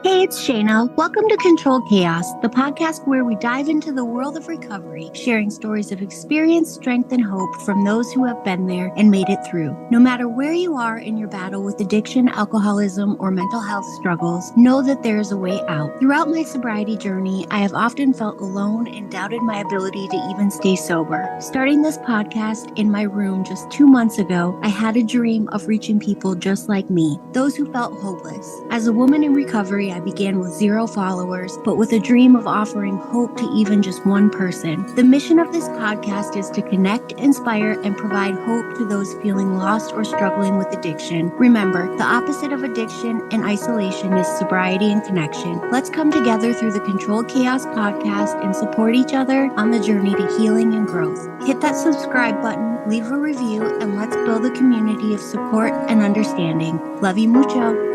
Hey, it's Shana. Welcome to Controlled Chaos, the podcast where we dive into the world of recovery, sharing stories of experience, strength, and hope from those who have been there and made it through. No matter where you are in your battle with addiction, alcoholism, or mental health struggles, know that there is a way out. Throughout my sobriety journey, I have often felt alone and doubted my ability to even stay sober. Starting this podcast in my room just 2 months ago, I had a dream of reaching people just like me, those who felt hopeless. As a woman in recovery, I began with 0 followers, but with a dream of offering hope to even just one person. The mission of this podcast is to connect, inspire, and provide hope to those feeling lost or struggling with addiction. Remember, the opposite of addiction and isolation is sobriety and connection. Let's come together through the Controlled Chaos podcast and support each other on the journey to healing and growth. Hit that subscribe button, leave a review, and let's build a community of support and understanding. Love you mucho.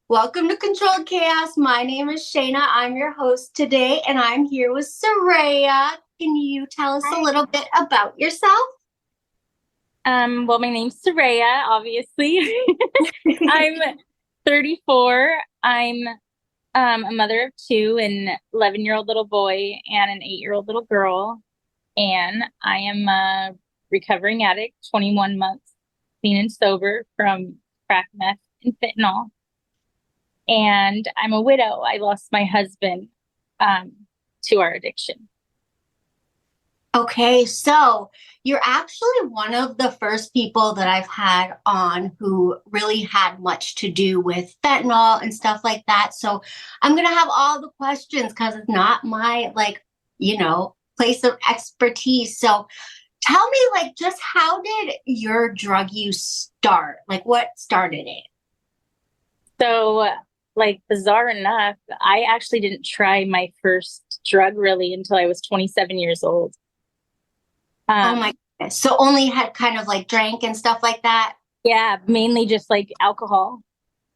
Welcome to Controlled Chaos. My name is Shana. I'm your host today, and I'm here with Sarahya. Can you tell us a little bit about yourself? Well, my name's Sarahya, obviously. I'm 34. I'm a mother of 2, an 11-year-old little boy and an 8-year-old little girl. And I am a recovering addict, 21 months clean and sober from crack, meth, and fentanyl. And I'm a widow. I lost my husband to our addiction. Okay, so you're actually one of the first people that I've had on who really had much to do with fentanyl and stuff like that. So I'm going to have all the questions because it's not my, place of expertise. So tell me, just how did your drug use start? What started it? So, bizarre enough, I actually didn't try my first drug really until I was 27 years old. Oh my goodness. So only had kind of drank and stuff like that? Yeah, mainly just alcohol.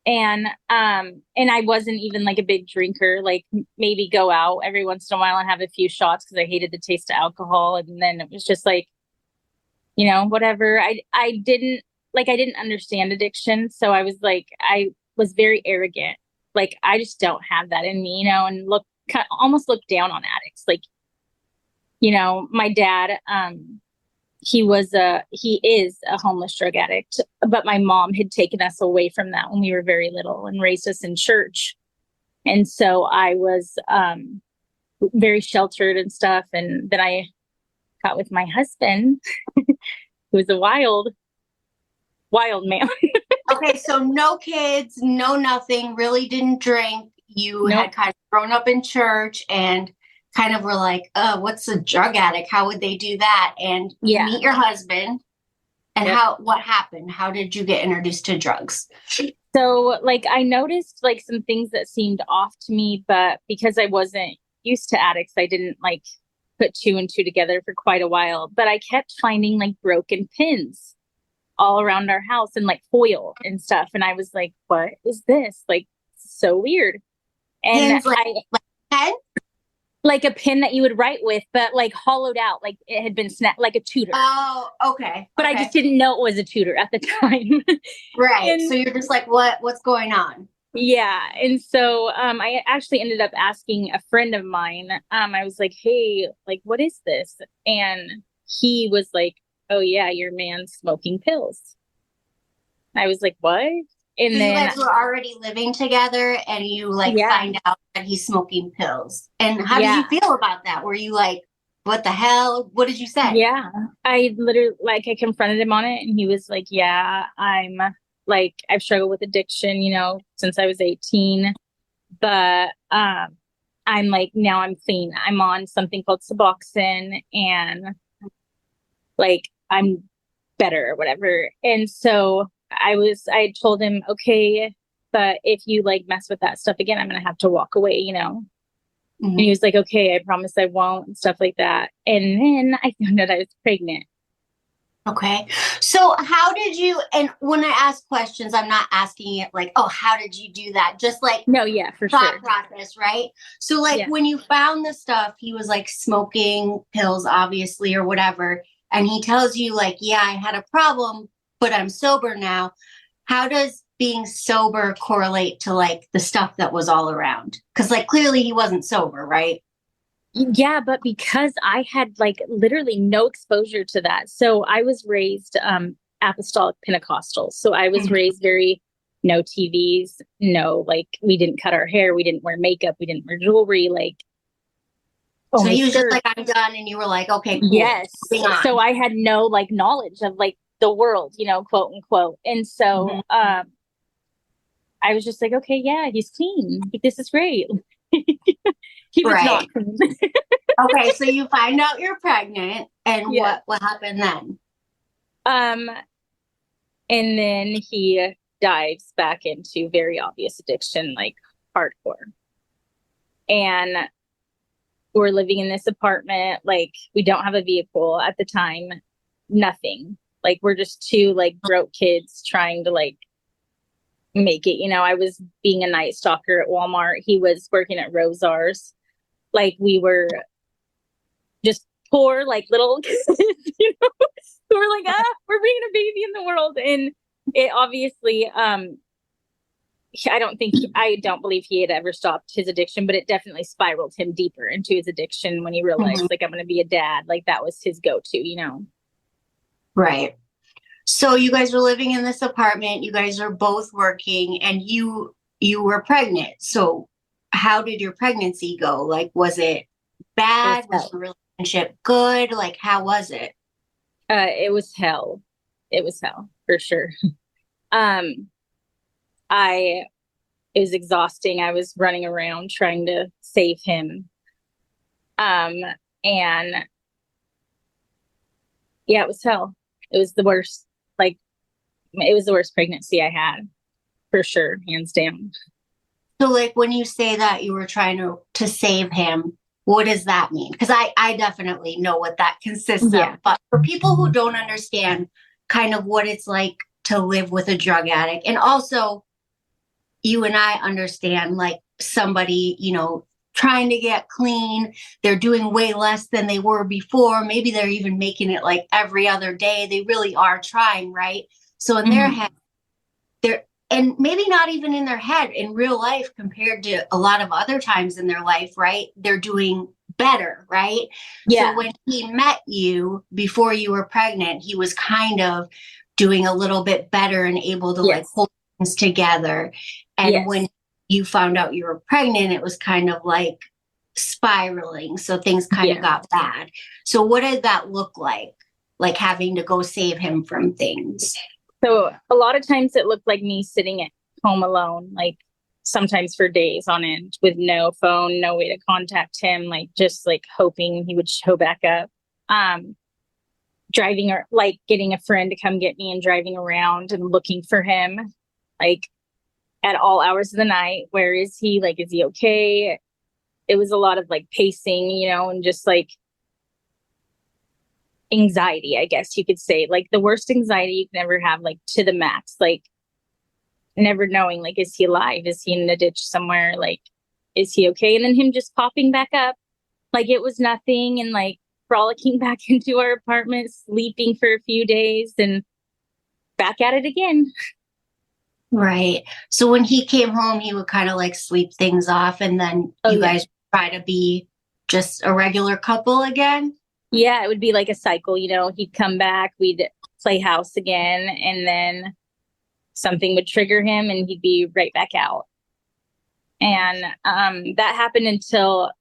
And I wasn't even a big drinker, maybe go out every once in a while and have a few shots because I hated the taste of alcohol. And then it was just whatever. I didn't understand addiction. So I was very arrogant. I just don't have that in me, and almost look down on addicts. My dad, he is a homeless drug addict, but my mom had taken us away from that when we were very little and raised us in church. And so I was, very sheltered and stuff. And then I got with my husband, who was a wild man. Okay, so no kids, no nothing, really didn't drink. You Nope. had kind of grown up in church and kind of were like, what's a drug addict? How would they do that? And you meet your husband. And Yep. what happened? How did you get introduced to drugs? So I noticed some things that seemed off to me, but because I wasn't used to addicts, I didn't put 2 and 2 together for quite a while. But I kept finding broken pins all around our house and foil and stuff. And I was like, what is this? So weird. And Pins, pen? A pin that you would write with, but hollowed out, it had been snapped, like a tutor. Oh, okay. But I just didn't know it was a tutor at the time. Right. And, so you're just like, what's going on? Yeah. And so I actually ended up asking a friend of mine. I was like, hey, what is this? And he was like, oh yeah, your man's smoking pills. I was like, what? And so then you guys were already living together and you find out that he's smoking pills. And how did you feel about that? Were you like, what the hell? What did you say? Yeah, I literally I confronted him on it and he was like, yeah, I've struggled with addiction, since I was 18, but I'm now I'm clean. I'm on something called Suboxone and I'm better or whatever. And so I told him, okay, but if you mess with that stuff again, I'm going to have to walk away, Mm-hmm. And he was like, okay, I promise I won't and stuff like that. And then I found out I was pregnant. Okay. So how did you, and when I ask questions, I'm not asking it how did you do that? Just no, yeah, for thought sure. process, right? So when you found the stuff, he was smoking pills, obviously, or whatever. And he tells you yeah, I had a problem, but I'm sober now. How does being sober correlate to like the stuff that was all around? Because like clearly he wasn't sober, right? Yeah, but because I had like literally no exposure to that. So I was raised apostolic Pentecostal. So I was raised very no TVs, no, like we didn't cut our hair, we didn't wear makeup, we didn't wear jewelry, like So he was just skirts. like, I'm done, and you were like, okay, cool. Yes. So I had no like knowledge of like the world, you know, quote unquote. And so I was just like, okay, yeah, he's clean. Like, this is great. He was not clean. Okay, so you find out you're pregnant, and what happened then? And then he dives back into very obvious addiction, like hardcore. And we're living in this apartment, like we don't have a vehicle at the time, nothing. Like we're just two like broke kids trying to like make it. You know, I was being a night stalker at Walmart. He was working at Rosar's. Like we were just poor, like little kids, you know, who were like, we're bringing a baby in the world. And it obviously, I don't believe he had ever stopped his addiction, but it definitely spiraled him deeper into his addiction when he realized like, I'm going to be a dad. Like that was his go-to, you know? Right. So you guys were living in this apartment, you guys are both working, and you were pregnant. So how did your pregnancy go? Like, was it bad? Was the relationship good? Like, how was it? It was hell. It was hell for sure. It was exhausting. I was running around trying to save him. And yeah, it was hell. It was the worst. Like, it was the worst pregnancy I had for sure, hands down. So like when you say that you were trying to save him, what does that mean? Because I definitely know what that consists of. But for people who don't understand kind of what it's like to live with a drug addict, and also you and I understand like somebody, you know, trying to get clean, they're doing way less than they were before. Maybe they're even making it like every other day. They really are trying, right? So in their head, and maybe not even in their head, in real life compared to a lot of other times in their life, right? They're doing better, right? Yeah. So when he met you before you were pregnant, he was kind of doing a little bit better and able to like hold things together. And when you found out you were pregnant, it was kind of like spiraling. So things kind of got bad. So what did that look like? Like having to go save him from things? So a lot of times it looked like me sitting at home alone, like sometimes for days on end with no phone, no way to contact him, like just like hoping he would show back up. Driving or like getting a friend to come get me and driving around and looking for him, like at all hours of the night. Where is he? Like, is he okay? It was a lot of like pacing, you know, and just like anxiety, I guess you could say, like the worst anxiety you can ever have, like to the max, like never knowing, like, is he alive? Is he in the ditch somewhere? Like, is he okay? And then him just popping back up like it was nothing and like frolicking back into our apartment, sleeping for a few days and back at it again. Right. So when he came home, he would kind of like sleep things off, and then you guys try to be just a regular couple again? Yeah, it would be like a cycle, you know, he'd come back, we'd play house again, and then something would trigger him and he'd be right back out. And that happened until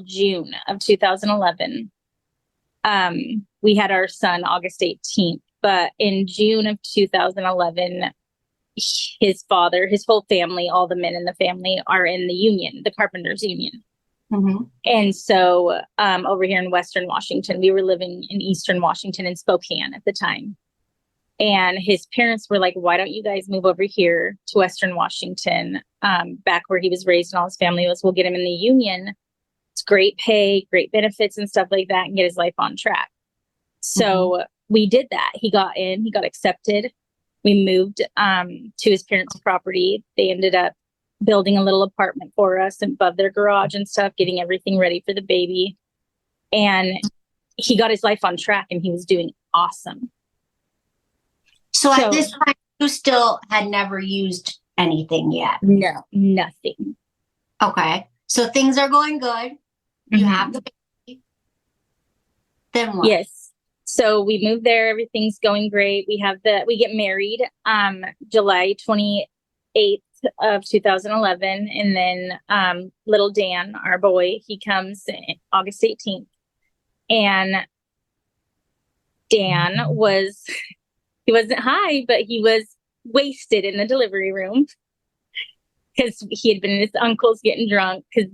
June of 2011. We had our son August 18th, but in June of 2011, his father, his whole family, all the men in the family are in the union, the carpenters union. Mm-hmm. And so over here in Western Washington, we were living in Eastern Washington in Spokane at the time. And his parents were like, why don't you guys move over here to Western Washington, back where he was raised and all his family was. We'll get him in the union. It's great pay, great benefits and stuff like that, and get his life on track. So we did that. He got in, he got accepted. We moved to his parents' property. They ended up building a little apartment for us above their garage and stuff, getting everything ready for the baby. And he got his life on track and he was doing awesome. So at this time, you still had never used anything yet? No, nothing. Okay. So things are going good. You have the baby. Then what? Yes. So we moved there. Everything's going great. We get married, July 28th of 2011. And then, little Dan, our boy, he comes August 18th. And Dan he wasn't high, but he was wasted in the delivery room because he had been at his uncle's getting drunk because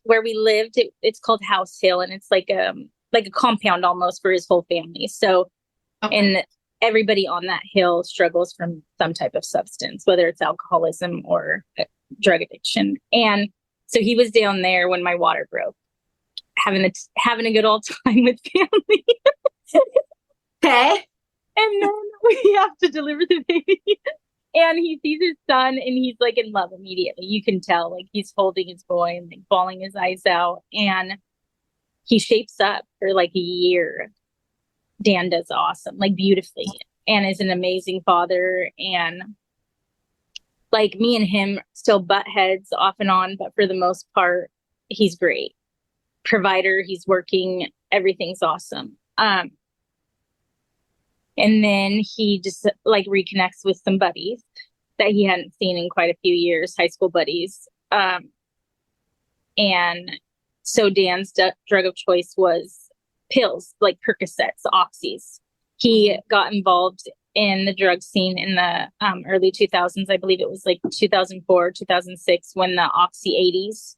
where we lived, it's called House Hill, and it's like a compound almost for his whole family. So, and everybody on that hill struggles from some type of substance, whether it's alcoholism or drug addiction. And so he was down there when my water broke, having a good old time with family. Okay. And then we have to deliver the baby. And he sees his son and he's like in love immediately. You can tell, like he's holding his boy and like bawling his eyes out. And he shapes up for like a year. Dan does awesome, like beautifully, and is an amazing father. And like me and him still butt heads off and on, but for the most part, he's great. Provider, he's working, everything's awesome. And then he just like reconnects with some buddies that he hadn't seen in quite a few years, high school buddies. And so Dan's drug of choice was pills, like Percocets, Oxys. He got involved in the drug scene in the early 2000s. I believe it was like 2004, 2006, when the Oxy 80s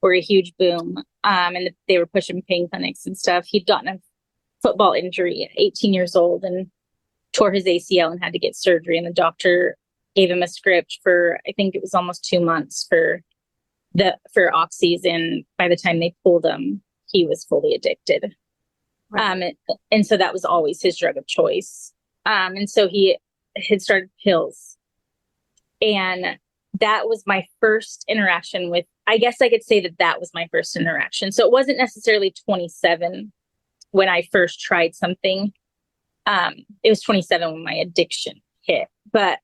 were a huge boom. And they were pushing pain clinics and stuff. He'd gotten a football injury at 18 years old and tore his ACL and had to get surgery. And the doctor gave him a script for, I think it was almost 2 months for Oxys. And by the time they pulled him, he was fully addicted. Right. And so that was always his drug of choice. And so he had started pills. And that was my first interaction with, I guess I could say that was my first interaction. So it wasn't necessarily 27 when I first tried something. It was 27 when my addiction hit. But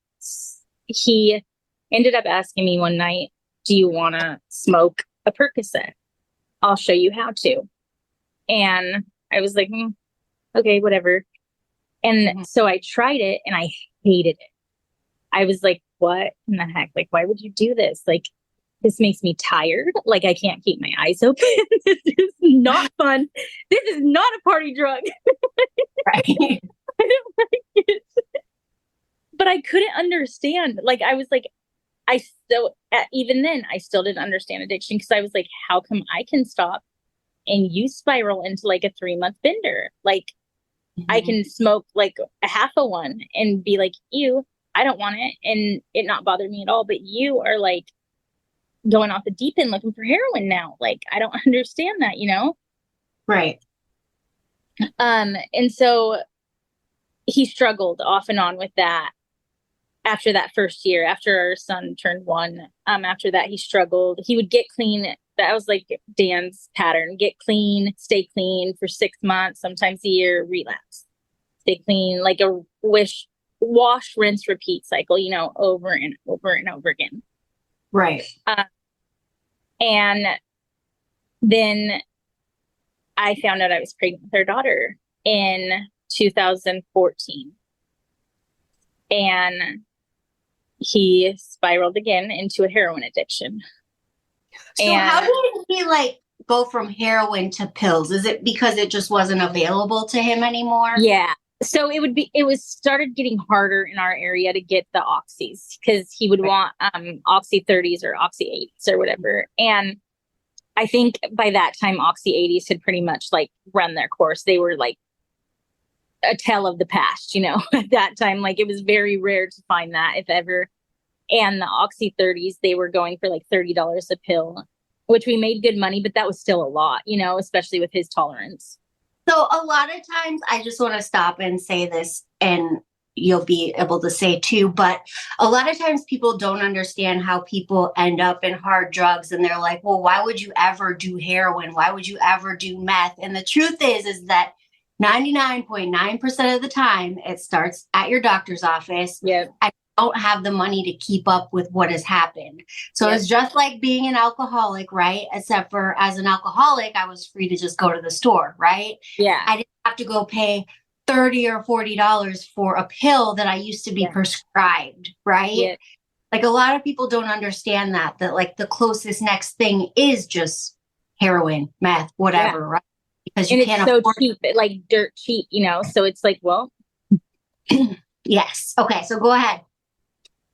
he ended up asking me one night, do you want to smoke a Percocet? I'll show you how to. And I was like, okay, whatever. And so I tried it and I hated it. I was like, what in the heck? Like, why would you do this? Like, this makes me tired. Like, I can't keep my eyes open. This is not fun. This is not a party drug. Right. I don't like it. But I couldn't understand. Like, I was like, even then, I still didn't understand addiction because I was like, how come I can stop and you spiral into like a 3-month bender? Like, I can smoke like a half of one and be like, ew, I don't want it. And it not bother me at all. But you are like going off the deep end looking for heroin now. Like, I don't understand that, you know? Right. And so he struggled off and on with that after that first year, after our son turned 1. After that, he struggled. He would get clean. That was like Dan's pattern. Get clean, stay clean for 6 months, sometimes a year, relapse. Stay clean, like a wash, rinse, repeat cycle, you know, over and over and over again. Right. And then I found out I was pregnant with our daughter in 2014. And he spiraled again into a heroin addiction. So how did he like go from heroin to pills? Is it because it just wasn't available to him anymore? Yeah. So it was started getting harder in our area to get the Oxys because he would want Oxy 30s or Oxy 80s or whatever. And I think by that time, Oxy 80s had pretty much like run their course. They were like a tale of the past, you know, at that time. Like, it was very rare to find that, if ever. And the Oxy 30s, they were going for like $30 a pill, which we made good money, but that was still a lot, you know, especially with his tolerance. So a lot of times, I just want to stop and say this, and you'll be able to say too, but a lot of times people don't understand how people end up in hard drugs, and they're like, well, why would you ever do heroin? Why would you ever do meth? And the truth is that 99.9% of the time, it starts at your doctor's office. Yep. I don't have the money to keep up with what has happened. So Yep. it's just like being an alcoholic, right? Except for as an alcoholic, I was free to just go to the store, right? Yeah. I didn't have to go pay $30 or $40 for a pill that I used to be prescribed, right? Yeah. Like a lot of people don't understand that like the closest next thing is just heroin, meth, whatever, right? Because you can't so afford cheap, like dirt cheap, so it's like, well. Yes. Okay. So go ahead.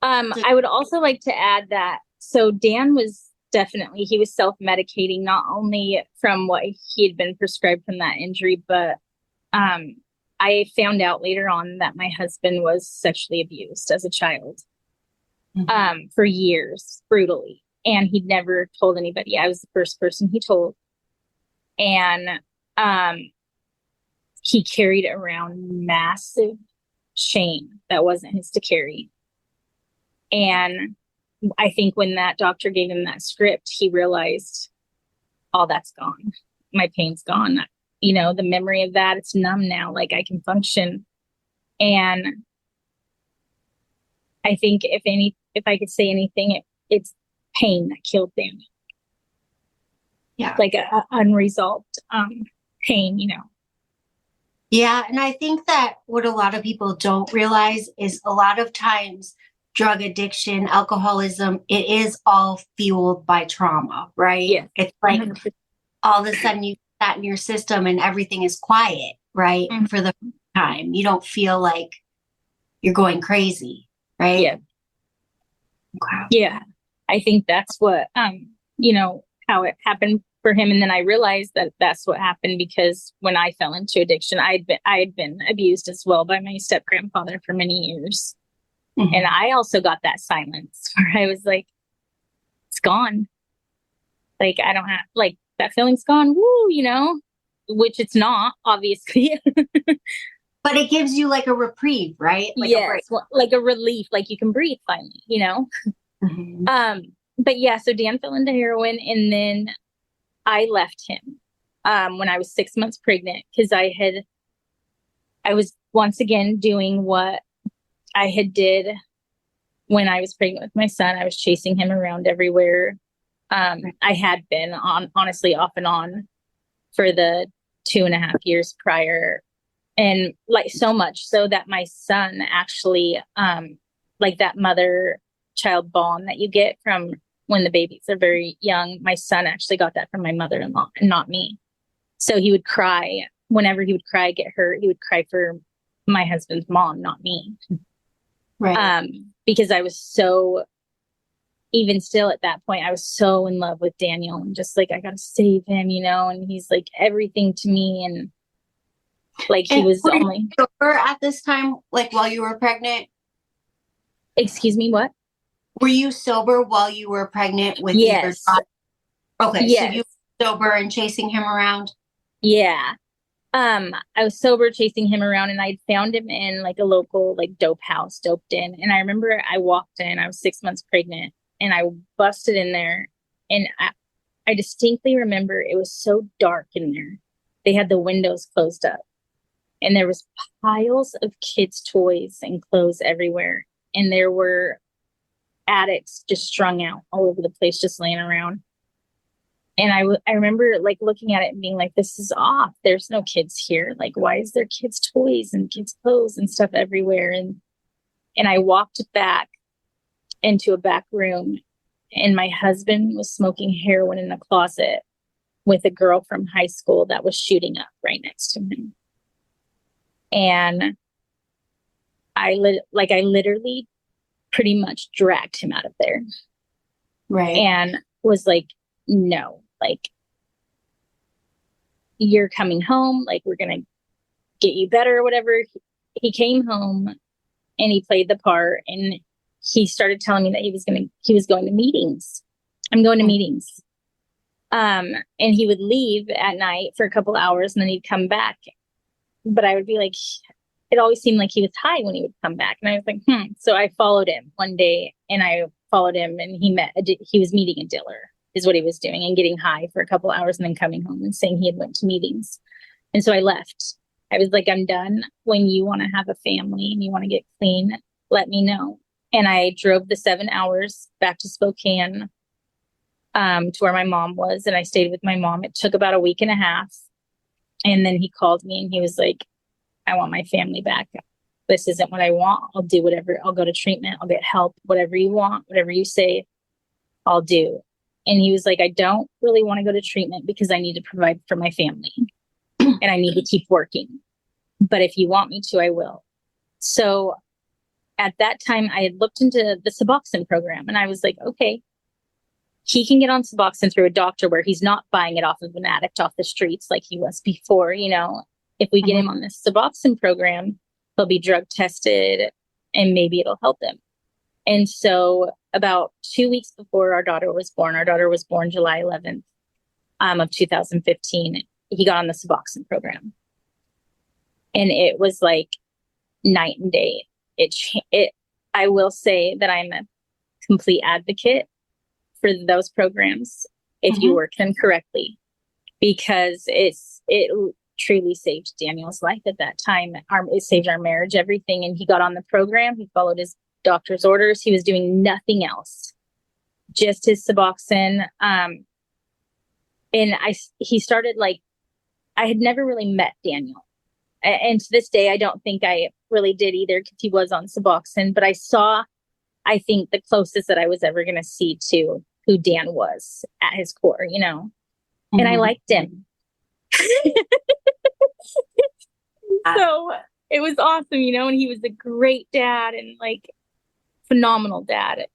I would also like to add that, so Dan was definitely, he was self-medicating, not only from what he had been prescribed from that injury, but I found out later on that my husband was sexually abused as a child for years, brutally. And he'd never told anybody. I was the first person he told. And he carried around massive shame that wasn't his to carry. And I think when that doctor gave him that script, he realized, all that's gone. My pain's gone. The memory of that, it's numb now. Like I can function. And I think if I could say anything, it's pain that killed them. Yeah. Like a unresolved pain, Yeah. And I think that what a lot of people don't realize is a lot of times drug addiction, alcoholism, it is all fueled by trauma, right? Yeah. It's like 100%. all of a sudden you get that in your system and everything is quiet, right? For the first time. You don't feel like you're going crazy, right? Yeah. Okay. Yeah. I think that's what, how it happened for him. And then I realized that that's what happened because when I fell into addiction, I had been abused as well by my step grandfather for many years. And I also got that silence where I was like, it's gone. Like, I don't have, like, that feeling's gone, woo, which it's not, obviously. But it gives you like a reprieve, right? Like yes, like a relief, like you can breathe finally, But yeah, so Dan fell into heroin and then I left him when I was 6 months pregnant because I was once again doing what I had did when I was pregnant with my son. I was chasing him around everywhere. I had been honestly off and on for the 2.5 years prior. And like so much so that my son actually, like that mother child bond that you get from when the babies are very young, my son actually got that from my mother-in-law and not me. So he would cry whenever he would cry, get hurt. He would cry for my husband's mom, not me. Right. Because I was so, even still at that point, I was so in love with Daniel and just like, I got to save him, and he's like everything to me. And like, he was only sober at this time, like while you were pregnant. Excuse me, what? Were you sober while you were pregnant with yes. your daughter? Okay, yes. So you were sober and chasing him around? Yeah. I was sober chasing him around and I'd found him in like a local like dope house, doped in. And I remember I walked in, I was 6 months pregnant and I busted in there and I distinctly remember it was so dark in there. They had the windows closed up and there was piles of kids' toys and clothes everywhere. And there were addicts just strung out all over the place, just laying around. And I remember like looking at it and being like, this is off. There's no kids here. Like, why is there kids' toys and kids' clothes and stuff everywhere? And I walked back into a back room and my husband was smoking heroin in a closet with a girl from high school that was shooting up right next to him. And I literally pretty much dragged him out of there. Right. And was like, no, like, you're coming home. Like, we're going to get you better or whatever. He came home and he played the part and he started telling me that he was going to meetings. I'm going to meetings. And he would leave at night for a couple hours and then he'd come back. But I would be like, it always seemed like he was high when he would come back. And I was like, So I followed him one day and I followed him and he was meeting a dealer is what he was doing and getting high for a couple hours and then coming home and saying he had went to meetings. And so I left I was like, I'm done. When you want to have a family and you want to get clean, let me know. And I drove the 7 hours back to Spokane, to where my mom was. And I stayed with my mom. It took about a week and a half. And then he called me and he was like, I want my family back. This isn't what I want. I'll do whatever. I'll go to treatment. I'll get help. Whatever you want, whatever you say, I'll do. And he was like, I don't really want to go to treatment because I need to provide for my family and I need to keep working. But if you want me to, I will. So at that time, I had looked into the Suboxone program and I was like, okay, he can get on Suboxone through a doctor where he's not buying it off of an addict off the streets like he was before. You know, if we get him on this Suboxone program, he'll be drug tested and maybe it'll help him. And so about 2 weeks before our daughter was born July 11th of 2015, he got on the Suboxone program. And it was like night and day. I will say that I'm a complete advocate for those programs if you work them correctly, because it truly saved Daniel's life at that time. It saved our marriage, everything. And he got on the program. He followed his doctor's orders. He was doing nothing else, just his Suboxone. And he started like, I had never really met Daniel. And to this day, I don't think I really did either because he was on Suboxone. But I think, the closest that I was ever going to see to who Dan was at his core, you know, and I liked him. So it was awesome, you know, and he was a great dad and like phenomenal dad.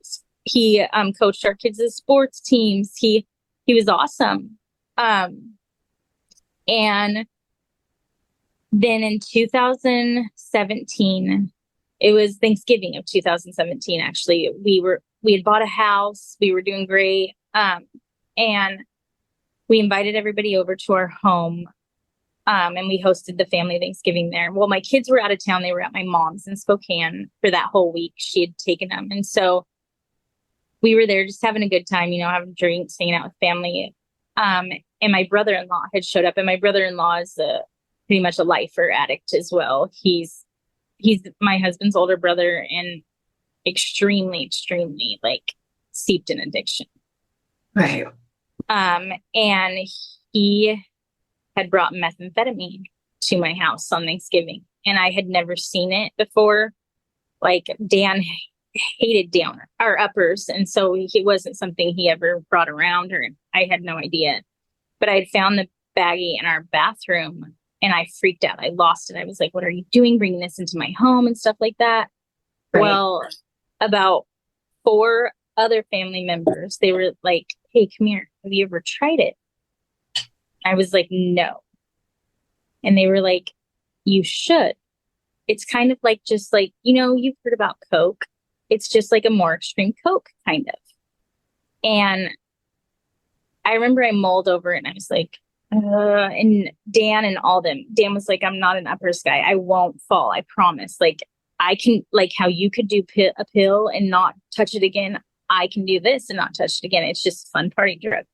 He coached our kids' sports teams. He was awesome. And then in 2017, it was Thanksgiving of 2017, actually, we had bought a house. We were doing great. And we invited everybody over to our home. And we hosted the family Thanksgiving there. Well, my kids were out of town. They were at my mom's in Spokane for that whole week. She had taken them. And so we were there just having a good time, you know, having drinks, hanging out with family. And my brother-in-law had showed up, and my brother-in-law is pretty much a lifer addict as well. He's my husband's older brother and extremely like steeped in addiction. Right. And he had brought methamphetamine to my house on Thanksgiving, and I had never seen it before. Like, Dan hated downer or uppers, and so it wasn't something he ever brought around, or I had no idea. But I had found the baggie in our bathroom, and I freaked out. I lost it. I was like, "What are you doing, bringing this into my home and stuff like that?" Right. Well, about 4 other family members, they were like, "Hey, come here. Have you ever tried it?" I was like, "No." And they were like, "You should. It's kind of like, just like, you know, you've heard about Coke. It's just like a more extreme Coke, kind of." And I remember I mulled over it and I was like, and Dan and all them, Dan was like, "I'm not an uppers guy. I won't fall. I promise. Like, I can, like how you could do a pill and not touch it again. I can do this and not touch it again. It's just a fun party drug."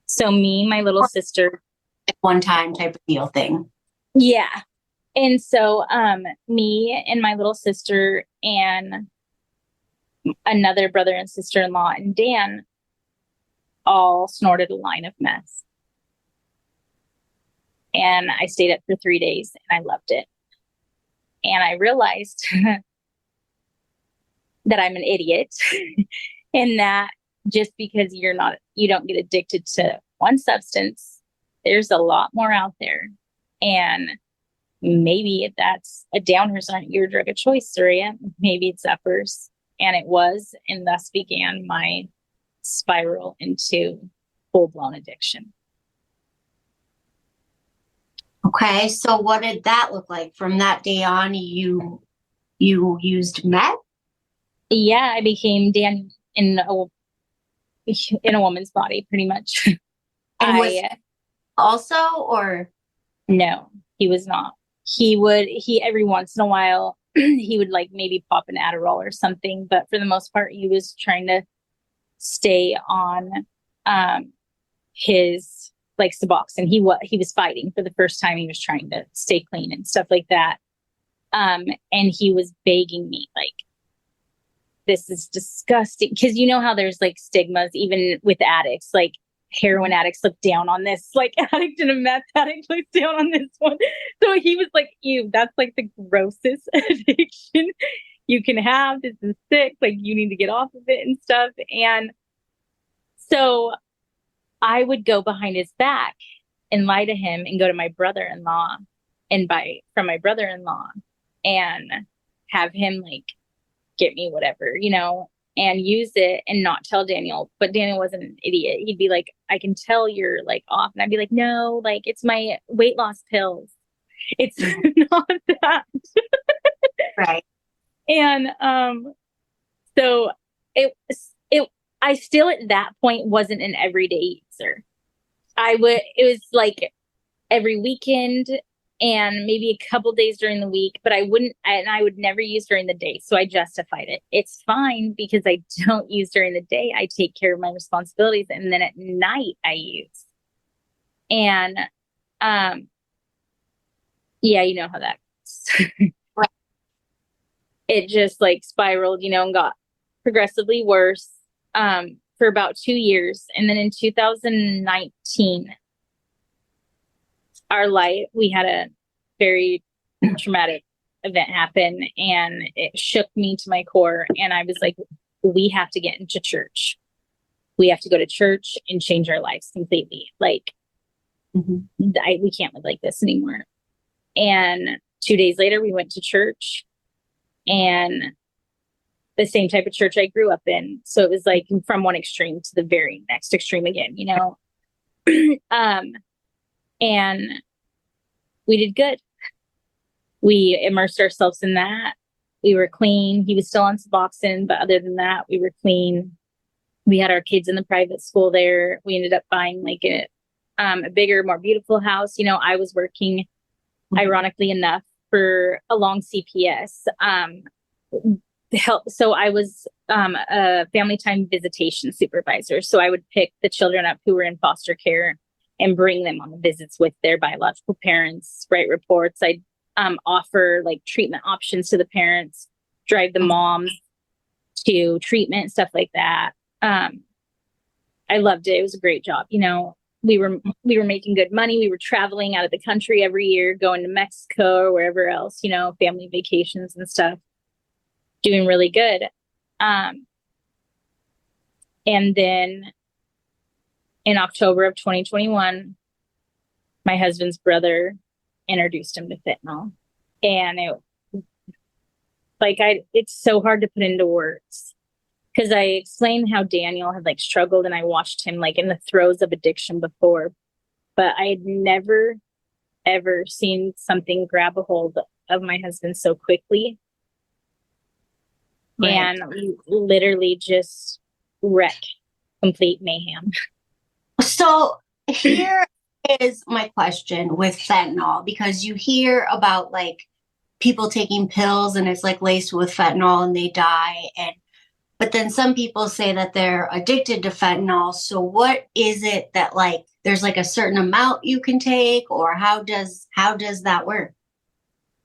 So me, my little sister, one time type of deal thing. Yeah. And so me and my little sister and another brother and sister-in-law and Dan all snorted a line of meth. And I stayed up for 3 days and I loved it. And I realized that I'm an idiot and that just because you don't get addicted to one substance, there's a lot more out there. And maybe that's downers aren't your drug of choice, Sarahya. Maybe it's uppers. And it was, and thus began my spiral into full-blown addiction. Okay, so what did that look like? From that day on, you used meth? Yeah, I became Dan in a woman's body, pretty much. And was also, or? No, he was not. He every once in a while, he would like maybe pop an Adderall or something, but for the most part, he was trying to stay on his like Suboxone. He was fighting for the first time. He was trying to stay clean and stuff like that. And he was begging me, like, this is disgusting. Cause you know how there's like stigmas, even with addicts, like heroin addicts look down on this, like addict and a meth addict look down on this one. So he was like, ew, that's like the grossest addiction you can have. This is sick. Like, you need to get off of it and stuff. And so I would go behind his back and lie to him and go to my brother-in-law and buy from my brother-in-law and have him like get me whatever, you know, and use it and not tell Daniel. But Daniel wasn't an idiot. He'd be like, I can tell you're like off. And I'd be like, no, like it's my weight loss pills. It's not that. Right. And so I still at that point wasn't an everyday user. It was like every weekend and maybe a couple days during the week, but I would never use during the day. So I justified it. It's fine because I don't use during the day. I take care of my responsibilities. And then at night I use. And, yeah, you know how that goes. It just like spiraled, you know, and got progressively worse, for about 2 years. And then in 2019, we had a very traumatic event happen and it shook me to my core. And I was like, we have to get into church. We have to go to church and change our lives completely. Like, we can't live like this anymore. And 2 days later, we went to church, and the same type of church I grew up in. So it was like from one extreme to the very next extreme again, you know? And we did good. We immersed ourselves in that. We were clean. He was still on Suboxone, but other than that, we were clean. We had our kids in the private school there. We ended up buying like a bigger, more beautiful house. You know, I was working, ironically enough, for a long CPS. So I was a family time visitation supervisor. So I would pick the children up who were in foster care and bring them on the visits with their biological parents, write reports. I'd offer like treatment options to the parents, drive the moms to treatment, stuff like that. I loved it. It was a great job. You know, we were making good money. We were traveling out of the country every year, going to Mexico or wherever else, you know, family vacations and stuff, doing really good. And then in October of 2021, my husband's brother introduced him to fentanyl. And it's so hard to put into words. Because I explained how Daniel had like struggled and I watched him like in the throes of addiction before, but I had never, ever seen something grab a hold of my husband so quickly. Right. And literally just wreck complete mayhem. So here is my question with fentanyl, because you hear about like people taking pills and it's like laced with fentanyl and they die. But then some people say that they're addicted to fentanyl. So what is it that like, there's like a certain amount you can take, or how does that work?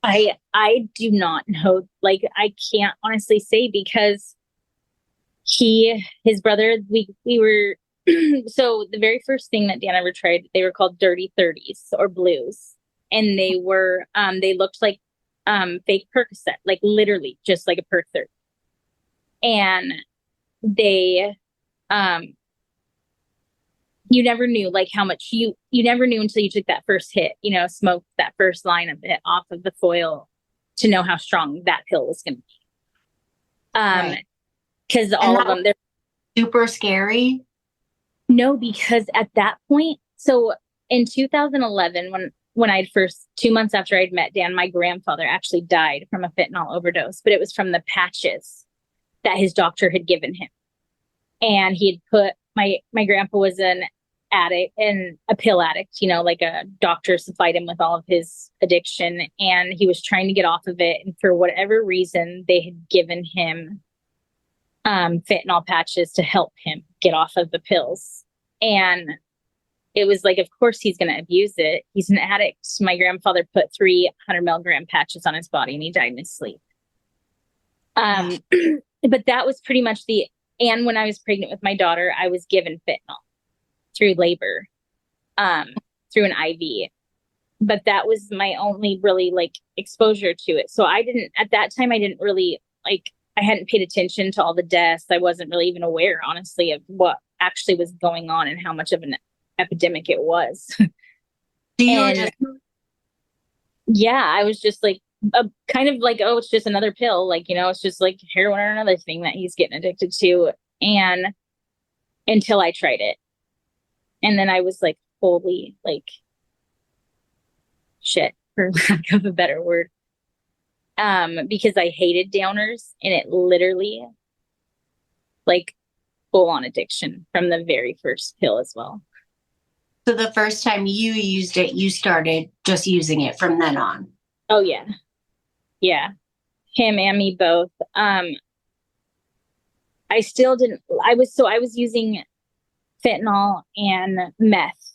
I do not know. Like, I can't honestly say, because his brother, we were, so the very first thing that Dan ever tried, they were called dirty 30s or blues. And they were, they looked like, fake Percocet, like literally just like a Perc 30. And they, you never knew like how much you never knew until you took that first hit, you know, smoked that first line of it off of the foil to know how strong that pill was going to be. Cause all of them, they're super scary. No, because at that point, so in 2011, when I'd first, 2 months after I'd met Dan, my grandfather actually died from a fentanyl overdose, but it was from the patches that his doctor had given him. And he had put, my grandpa was an addict and a pill addict, you know, like a doctor supplied him with all of his addiction, and he was trying to get off of it. And for whatever reason, they had given him fentanyl patches to help him get off of the pills. And it was like, of course he's going to abuse it. He's an addict. My grandfather put 300 milligram patches on his body and he died in his sleep. But that was pretty much and when I was pregnant with my daughter, I was given fentanyl through labor, through an IV. But that was my only really like exposure to it. So at that time, I didn't really like, I hadn't paid attention to all the deaths. I wasn't really even aware, honestly, of what actually was going on and how much of an epidemic it was. Yeah, I was just like, kind of like, oh, it's just another pill. Like, it's just like heroin or another thing that he's getting addicted to. And until I tried it. And then I was like, holy, like, shit, for lack of a better word. Because I hated downers, and it literally like full on addiction from the very first pill as well. So the first time you used it, you started just using it from then on. Oh yeah. Yeah. Him and me both. I was using fentanyl and meth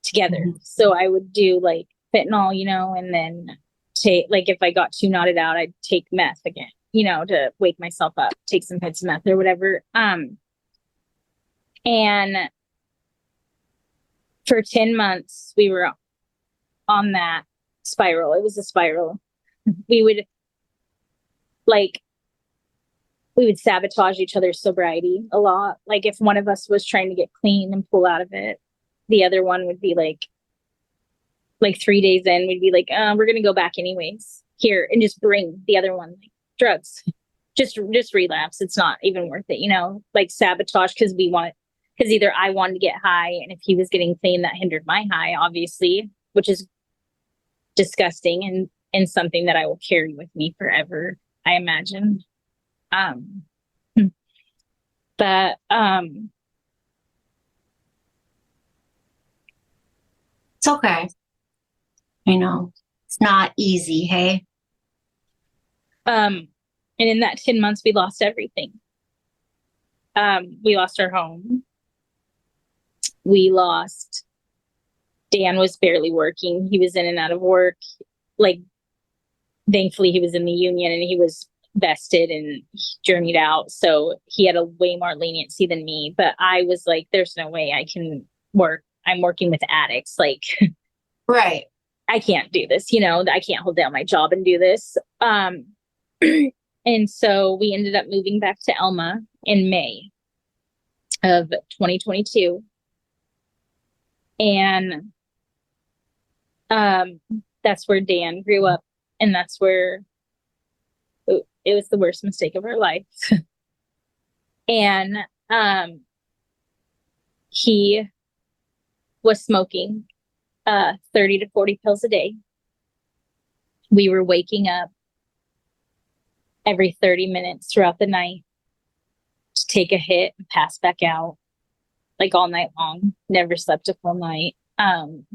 together. Mm-hmm. So I would do like fentanyl, and then take, like, if I got too knotted out, I'd take meth again, to wake myself up, take some hits of meth or whatever. And for 10 months, we were on that spiral. It was a spiral. We would sabotage each other's sobriety a lot. Like if one of us was trying to get clean and pull out of it, the other one would be like 3 days in, we'd be like, we're going to go back anyways here, and just bring the other one like drugs, just relapse. It's not even worth it, like sabotage. Because either I wanted to get high, and if he was getting clean, that hindered my high, obviously, which is disgusting and something that I will carry with me forever, I imagine. But it's okay. It's not easy, hey? And in that 10 months, we lost everything. We lost our home. Dan was barely working. He was in and out of work. Like, thankfully, he was in the union and he was vested and journeyed out. So he had a way more leniency than me. But I was like, there's no way I can work. I'm working with addicts. Like, right. I can't do this. I can't hold down my job and do this. And so we ended up moving back to Elma in May of 2022. And that's where Dan grew up. And that's where it was the worst mistake of our life. And he was smoking 30 to 40 pills a day. We were waking up every 30 minutes throughout the night to take a hit and pass back out, like all night long. Never slept a full night. And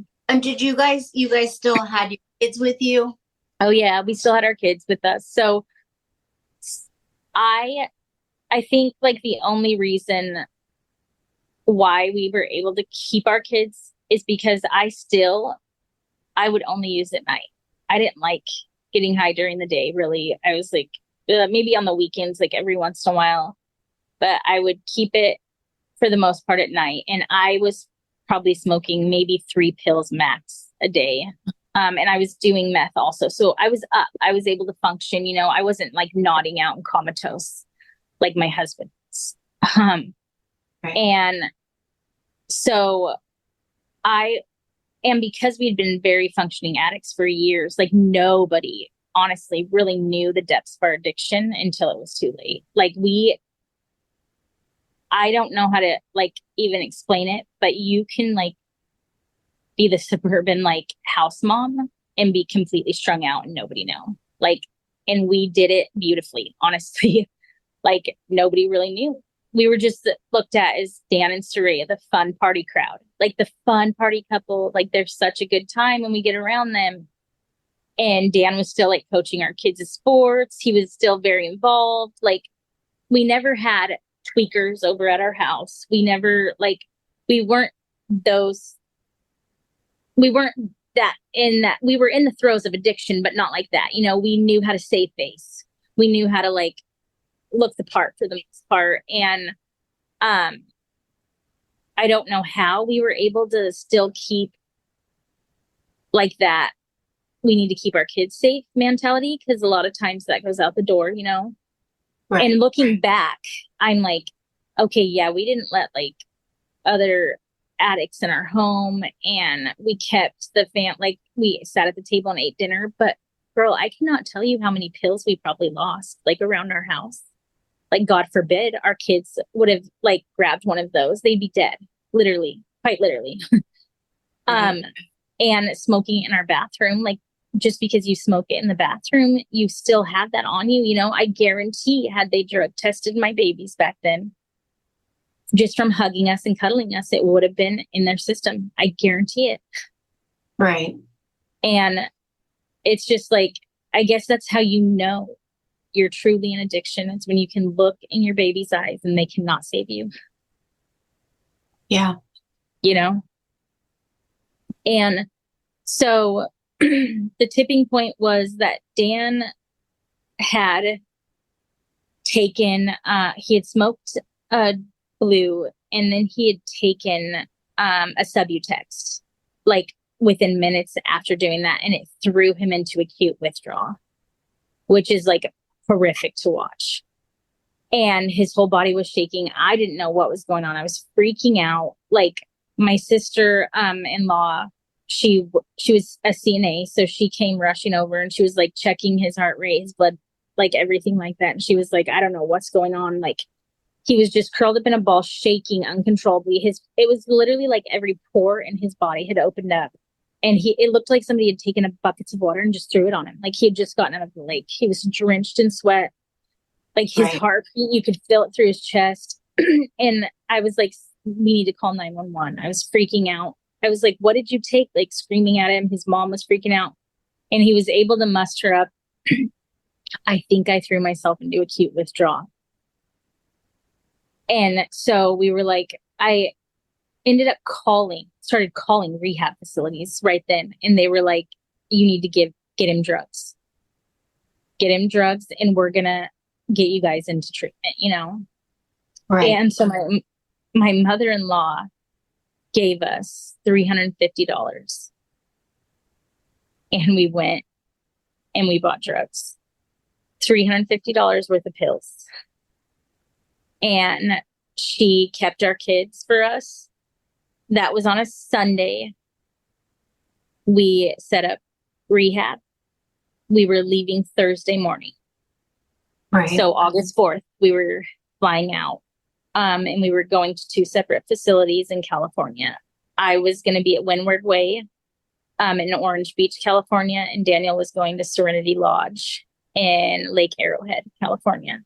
did you guys still had your kids with you? Oh yeah, we still had our kids with us. So I think like the only reason why we were able to keep our kids is because I would only use at night. I didn't like getting high during the day, really. I was like, maybe on the weekends, like every once in a while, but I would keep it for the most part at night. And I was probably smoking maybe 3 pills max a day. And I was doing meth also. So I was up, I was able to function, I wasn't like nodding out and comatose like my husband was. Right. And so because we'd been very functioning addicts for years, like nobody honestly really knew the depths of our addiction until it was too late. Like I don't know how to like even explain it, but you can like be the suburban like house mom and be completely strung out and nobody know. Like, and we did it beautifully, honestly. Like nobody really knew. We were just looked at as Dan and Sarahya, the fun party crowd, like the fun party couple. Like they're such a good time when we get around them. And Dan was still like coaching our kids at sports. He was still very involved. Like we never had tweakers over at our house. We never we weren't those we weren't we were in the throes of addiction, but not like that. We knew how to save face. We knew how to like look the part for the most part. And I don't know how we were able to still keep like that. We need to keep our kids safe mentality, because a lot of times that goes out the door, Right. And looking back, I'm like, okay, yeah, we didn't let like other addicts in our home, and we kept like we sat at the table and ate dinner. But girl, I cannot tell you how many pills we probably lost like around our house. Like, God forbid our kids would have like grabbed one of those, they'd be dead, literally, quite literally. And smoking in our bathroom, like, just because you smoke it in the bathroom, you still have that on you. I guarantee had they drug tested my babies back then, just from hugging us and cuddling us, it would have been in their system. I guarantee it. Right. And it's just like, I guess that's how you're truly in addiction. It's when you can look in your baby's eyes and they cannot save you. Yeah. And so the tipping point was that Dan had taken, he had smoked blue, and then he had taken a Subutex like within minutes after doing that, and it threw him into acute withdrawal, which is like horrific to watch. And his whole body was shaking. I didn't know what was going on. I was freaking out. Like, my sister in law, she was a CNA, so she came rushing over, and she was like checking his heart rate, his blood, like everything like that. And she was like, I don't know what's going on. Like, he was just curled up in a ball, shaking uncontrollably. It was literally like every pore in his body had opened up. And it looked like somebody had taken a buckets of water and just threw it on him. Like, he had just gotten out of the lake. He was drenched in sweat. Like, his heartbeat, you could feel it through his chest. And I was like, we need to call 911. I was freaking out. I was like, what did you take? Like, screaming at him. His mom was freaking out. And he was able to muster up. I think I threw myself into acute withdrawal. And so we were like, I ended up started calling rehab facilities right then. And they were like, you need to get him drugs. Get him drugs, and we're going to get you guys into treatment, Right. And so my mother-in-law gave us $350. And we went and we bought drugs. $350 worth of pills. And she kept our kids for us. That was on a Sunday. We set up rehab. We were leaving Thursday morning. Right. So August 4th, we were flying out. And we were going to 2 separate facilities in California. I was going to be at Windward Way in Orange Beach, California. And Daniel was going to Serenity Lodge in Lake Arrowhead, California.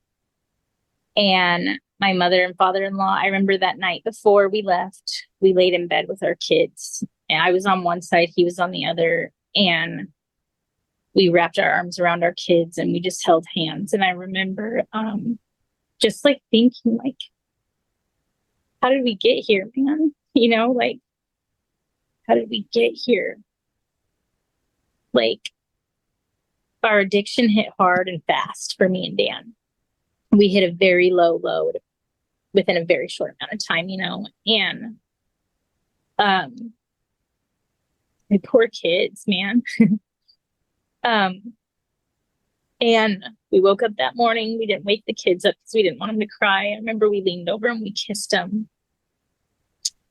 And my mother and father-in-law, I remember that night before we left, we laid in bed with our kids. And I was on one side, he was on the other. And we wrapped our arms around our kids and we just held hands. And I remember just like thinking, like, how did we get here, man? Like, how did we get here? Like, our addiction hit hard and fast for me and Dan. We hit a very low load within a very short amount of time, and my poor kids, man. And we woke up that morning. We didn't wake the kids up because we didn't want them to cry. I remember we leaned over and we kissed them.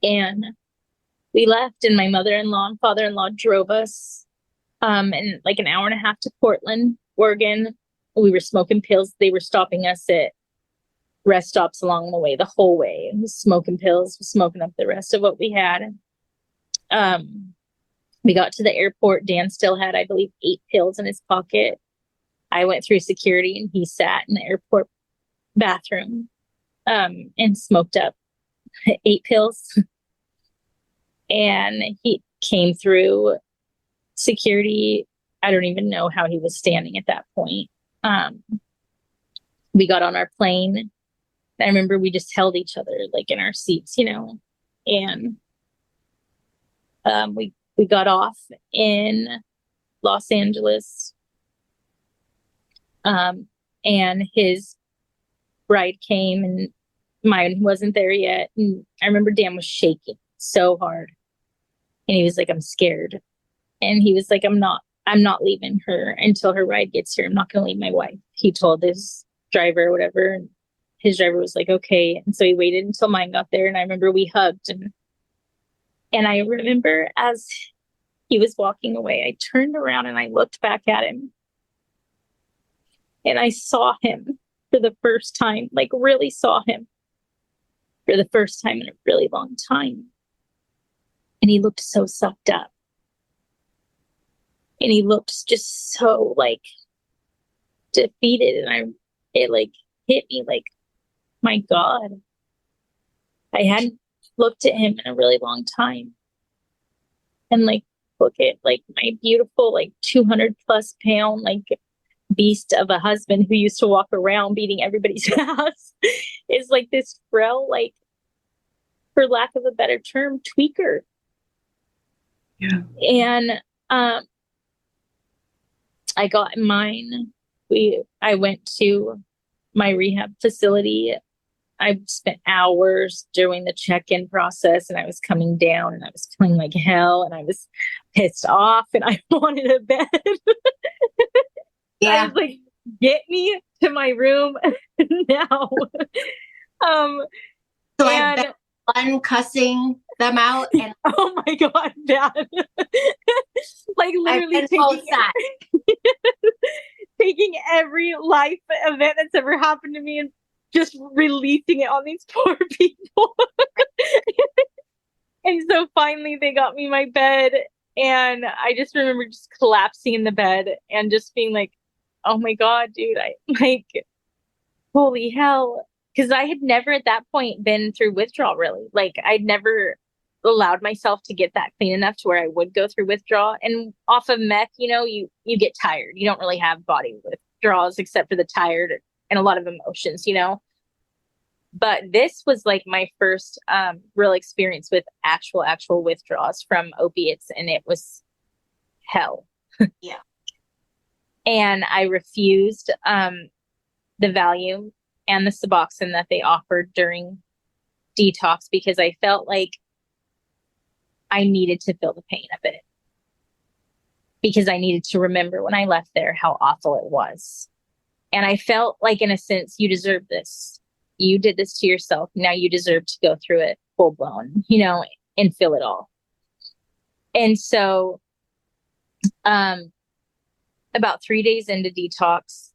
And we left, and my mother-in-law and father-in-law drove us in like an hour and a half to Portland, Oregon. We were smoking pills. They were stopping us at rest stops along the way, the whole way. Smoking pills, smoking up the rest of what we had. We got to the airport. Dan still had, I believe, 8 pills in his pocket. I went through security, and he sat in the airport bathroom and smoked up 8 pills. And he came through security. I don't even know how he was standing at that point. We got on our plane. I remember we just held each other like in our seats, and we we got off in Los Angeles. And his bride came and mine wasn't there yet. And I remember Dan was shaking so hard. And he was like, I'm scared. And he was like, I'm not leaving her until her ride gets here. I'm not going to leave my wife. He told his driver or whatever. And his driver was like, okay. And so he waited until mine got there. And I remember we hugged. And I remember as he was walking away, I turned around and I looked back at him. And I saw him for the first time, like really saw him for the first time in a really long time. And he looked so sucked up. And he looked just so like defeated. And it like hit me like, my God, I hadn't looked at him in a really long time. And like, look at like my beautiful, like 200+ pound, like beast of a husband who used to walk around beating everybody's ass is like this frail, like, for lack of a better term, tweaker. Yeah. And I got mine. I went to my rehab facility. I spent hours during the check-in process, and I was coming down and I was feeling like hell and I was pissed off and I wanted a bed. Yeah. I was like, get me to my room now. So I've been cussing them out, and oh my God, bad. Like literally taking every life event that's ever happened to me and just releasing it on these poor people. And so finally they got me my bed, and I just remember just collapsing in the bed and just being like, oh my God, dude, I like, holy hell. Because I had never at that point been through withdrawal, really. Like I'd never allowed myself to get that clean enough to where I would go through withdrawal. And off of meth, you know, you get tired. You don't really have body withdrawals except for the tired and a lot of emotions, you know. But this was like my first real experience with actual withdrawals from opiates, and it was hell. Yeah. And I refused the Valium and the Suboxone that they offered during detox because I felt like I needed to feel the pain of it. Because I needed to remember when I left there how awful it was. And I felt like, in a sense, you deserve this. You did this to yourself. Now you deserve to go through it full blown, you know, and feel it all. And so, about 3 days into detox,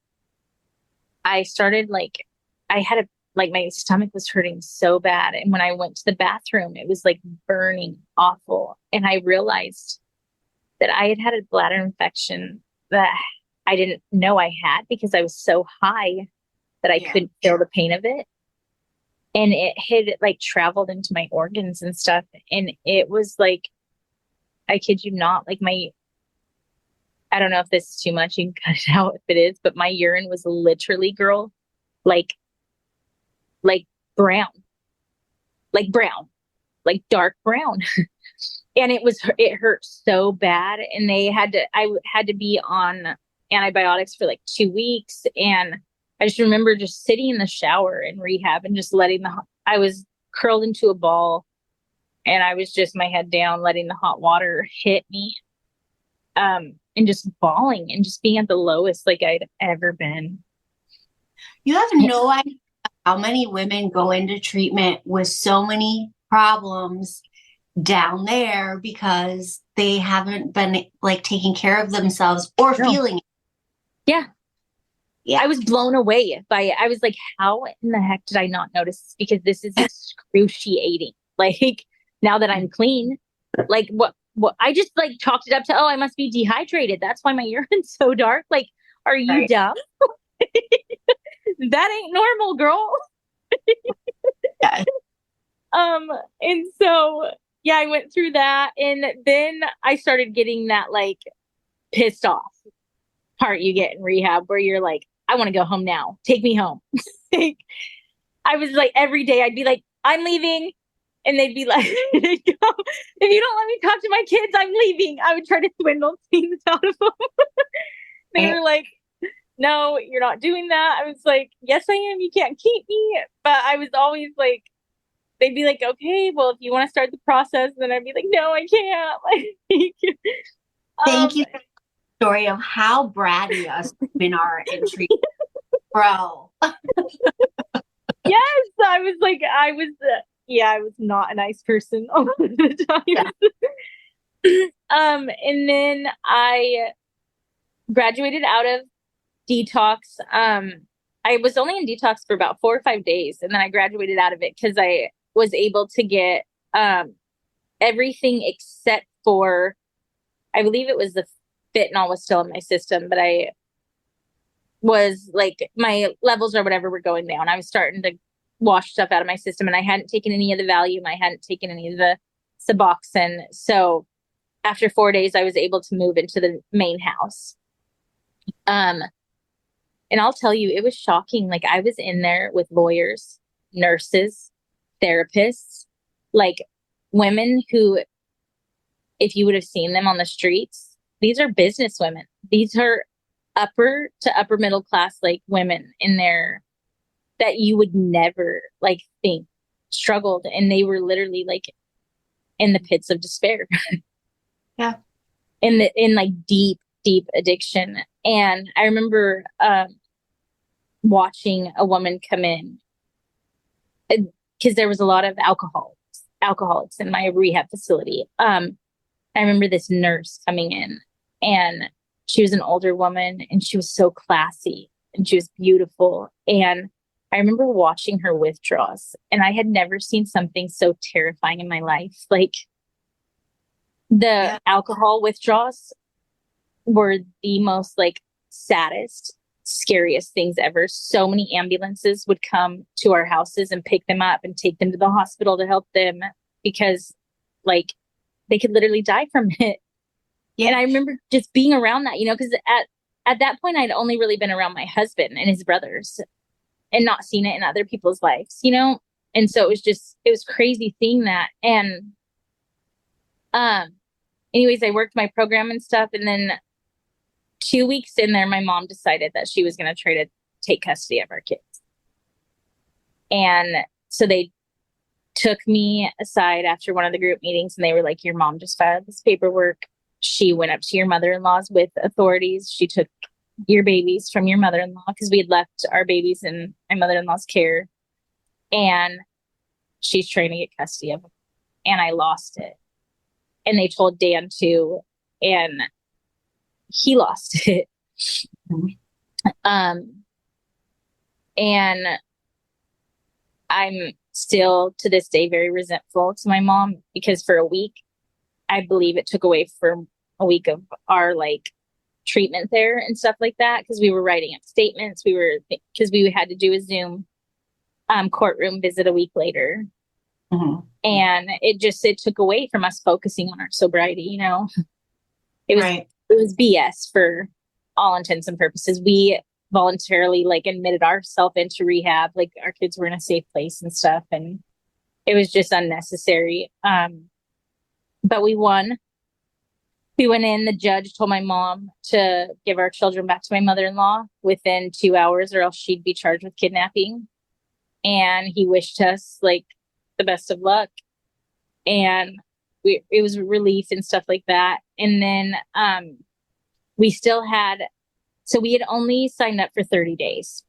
I started like, my stomach was hurting so bad. And when I went to the bathroom, it was like burning awful. And I realized that I had a bladder infection that I didn't know I had because I was so high that I couldn't feel the pain of it. And it had like traveled into my organs and stuff. And it was like, I kid you not, like I don't know if this is too much. You can cut it out if it is, but my urine was literally, girl, like brown, like dark brown. And it hurt so bad. And I had to be on antibiotics for like 2 weeks. And I just remember just sitting in the shower in rehab and just I was curled into a ball, and I was just my head down, letting the hot water hit me. And just bawling and just being at the lowest like I'd ever been. You have no idea how many women go into treatment with so many problems down there because they haven't been like taking care of themselves or feeling it. Yeah. Yeah. I was blown away by it. I was like, how in the heck did I not notice this? Because this is excruciating. Like, now that I'm clean, like what I just like chalked it up to, oh, I must be dehydrated. That's why my urine's so dark. Like, are you dumb? That ain't normal, girl. Yeah. And so, yeah, I went through that. And then I started getting that like pissed off part you get in rehab where you're like, I want to go home now. Take me home. Like, I was like, every day I'd be like, I'm leaving. And they'd be like, they'd go, if you don't let me talk to my kids, I'm leaving. I would try to swindle things out of them. They were like, no, you're not doing that. I was like, yes, I am. You can't keep me. But I was always like, they'd be like, okay, well, if you want to start the process, then I'd be like, no, I can't. Like, Thank you for the story of how bratty us women are in treatment. Bro. Yes, I was like, I was not a nice person all the time. And then I graduated out of detox. I was only in detox for about 4 or 5 days, and then I graduated out of it because I was able to get everything except for, I believe it was the fentanyl was still in my system, but I was like, my levels or whatever were going down. I was starting to wash stuff out of my system, and I hadn't taken any of the Valium. I hadn't taken any of the Suboxone. So after 4 days, I was able to move into the main house. And I'll tell you, it was shocking. Like, I was in there with lawyers, nurses, therapists, like women who, if you would have seen them on the streets, these are business women. These are upper to upper middle class, like women in there that you would never like think struggled. And they were literally like in the pits of despair. Yeah. In like deep addiction. And I remember watching a woman come in because there was a lot of alcoholics in my rehab facility. I remember this nurse coming in, and she was an older woman, and she was so classy, and she was beautiful. And I remember watching her withdrawals, and I had never seen something so terrifying in my life. Like, the alcohol withdrawals were the most like saddest, scariest things ever. So many ambulances would come to our houses and pick them up and take them to the hospital to help them, because like they could literally die from it. Yeah. And I remember just being around that, because at that point I'd only really been around my husband and his brothers and not seen it in other people's lives, And so it was crazy seeing that. And anyways, I worked my program and stuff, and then 2 weeks in there, my mom decided that she was going to try to take custody of our kids. And so they took me aside after one of the group meetings, and they were like, your mom just filed this paperwork. She went up to your mother-in-law's with authorities. She took your babies from your mother-in-law, because we had left our babies in my mother-in-law's care. And she's trying to get custody of them. And I lost it. And they told Dan too. And he lost it. And I'm still to this day very resentful to my mom, because for a week, I believe it took away from a week of our like treatment there and stuff like that, because we were writing up statements. Because we had to do a Zoom courtroom visit a week later. Mm-hmm. And it took away from us focusing on our sobriety. It was right. It was BS for all intents and purposes. We voluntarily like admitted ourselves into rehab, like our kids were in a safe place and stuff, and it was just unnecessary. But we won. We went in. The judge told my mom to give our children back to my mother-in-law within 2 hours, or else she'd be charged with kidnapping. And he wished us like the best of luck. And it was a relief and stuff like that. And then we still had, so we had only signed up for 30 days.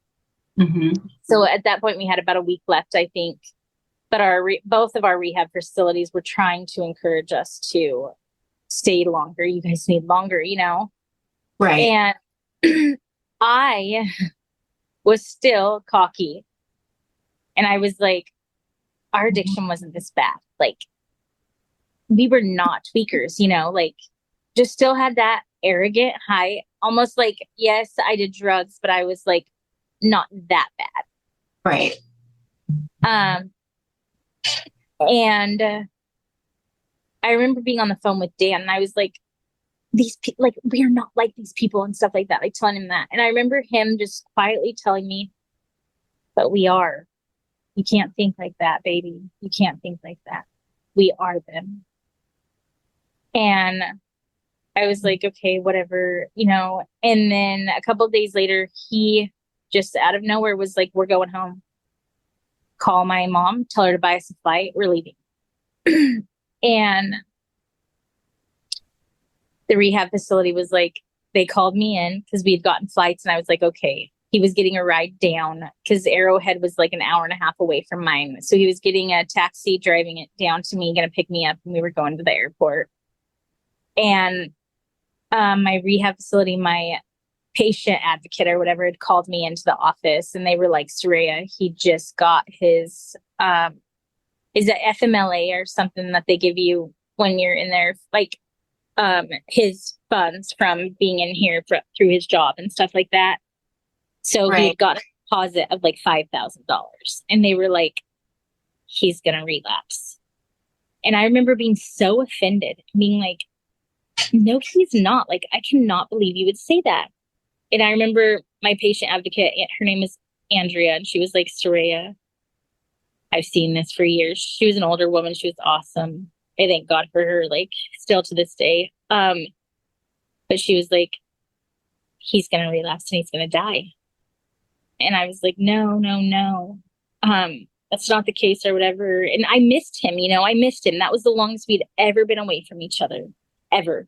Mm-hmm. So at that point we had about a week left, I think. But both of our rehab facilities were trying to encourage us to stay longer. You guys need longer, Right. And I was still cocky. And I was like, our addiction wasn't this bad. Like, we were not tweakers, like just still had that arrogant high, almost like, yes, I did drugs, but I was like, not that bad. Right. And I remember being on the phone with Dan, and I was like, like, we are not like these people and stuff like that, like telling him that. And I remember him just quietly telling me, but we are. You can't think like that, baby. You can't think like that. We are them. And I was like, okay, whatever, you know. And then a couple of days later, he just out of nowhere was like, we're going home. Call my mom, tell her to buy us a flight. We're leaving. And the rehab facility was like, they called me in because we had gotten flights, and I was like, okay. He was getting a ride down because Arrowhead was like an hour and a half away from mine. So he was getting a taxi, driving it down to me, going to pick me up, and we were going to the airport. And my rehab facility, my patient advocate or whatever, had called me into the office, and they were like, Sarahya, he just got his, is it FMLA or something that they give you when you're in there, like his funds from being in here through his job and stuff like that. So Right. he had got a deposit of like $5,000, and they were like, he's going to relapse. And I remember being so offended, being like, no, he's not. Like, I cannot believe you would say that. And I remember my patient advocate, her name is Andrea, and she was like, Sarahya, I've seen this for years. She was an older woman. She was awesome. I thank God for her, like, still to this day. But she was like, he's going to relapse and he's going to die. And I was like, no. That's not the case or whatever. And I missed him, you know, I missed him. That was the longest we'd ever been away from each other, ever.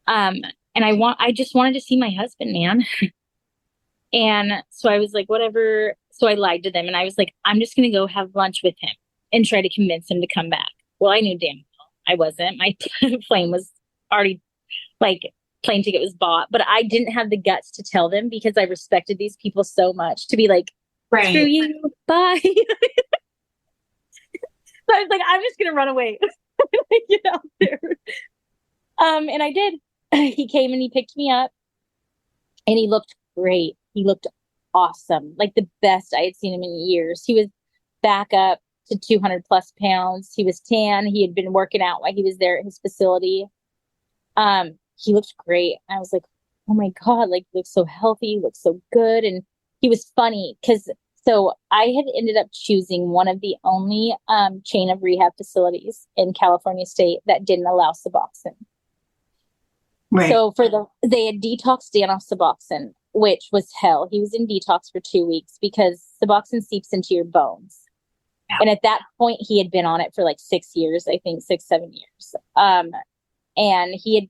And I just wanted to see my husband, man. And so I was like, whatever. So I lied to them, and I was like, I'm just going to go have lunch with him and try to convince him to come back. Well, I knew damn well I wasn't. My plane was already, like, plane ticket was bought, but I didn't have the guts to tell them because I respected these people so much to be like, Right. screw you, bye. So I was like, I'm just going to run away. Get out there. And I did. He came and he picked me up, and he looked great. He looked awesome. Like the best I had seen him in years. He was back up to 200 plus pounds. He was tan. He had been working out while he was there at his facility. He looked great. I was like, oh my God, like, he looks so healthy, he looks so good. And he was funny because, so I had ended up choosing one of the only chain of rehab facilities in California state that didn't allow Suboxone. Right. So they had detoxed Dan off Suboxone, which was hell. He was in detox for 2 weeks because Suboxone seeps into your bones. Yeah. And at that point, he had been on it for like 6 years, I think 6-7 years. And he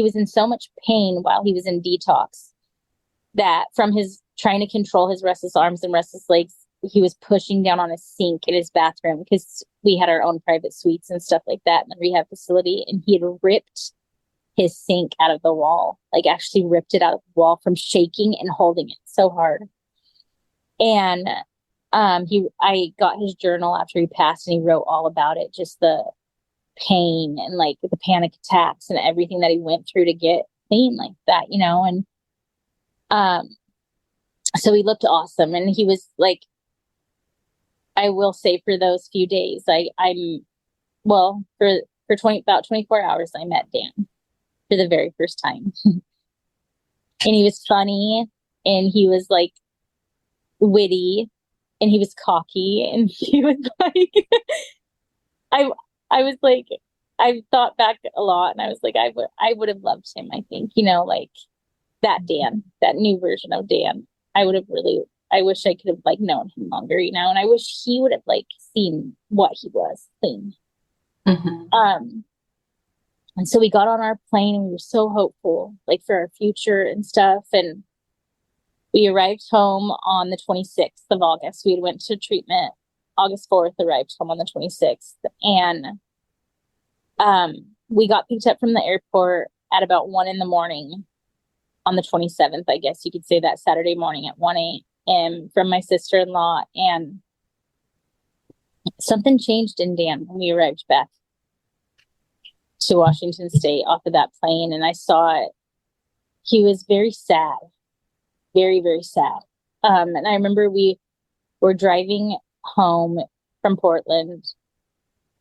was in so much pain while he was in detox that from his trying to control his restless arms and restless legs, he was pushing down on a sink in his bathroom because we had our own private suites and stuff like that in the rehab facility. And he had ripped his sink out of the wall, like actually ripped it out of the wall from shaking and holding it so hard. And I got his journal after he passed, and he wrote all about it, just the pain and like the panic attacks and everything that he went through to get clean like that, you know. And so he looked awesome, and he was like, I will say, for those few days, for about 24 hours, I met Dan for the very first time. And he was funny, and he was like witty, and he was cocky, and he was like, I was like, I thought back a lot, and I was like, I would have loved him. I think, you know, like that Dan, that new version of Dan. I wish I could have like known him longer, you know, and I wish he would have like seen what he was clean. Mm-hmm. And so we got on our plane, and we were so hopeful, like, for our future and stuff. And we arrived home on the 26th of August. We had went to treatment August 4th, arrived home on the 26th. And we got picked up from the airport at about 1 a.m. on the 27th, I guess you could say, that Saturday morning at 1 a.m. from my sister-in-law. And something changed in Dan when we arrived back to Washington State off of that plane. And I saw it. He was very sad, very, very sad. And I remember we were driving home from Portland,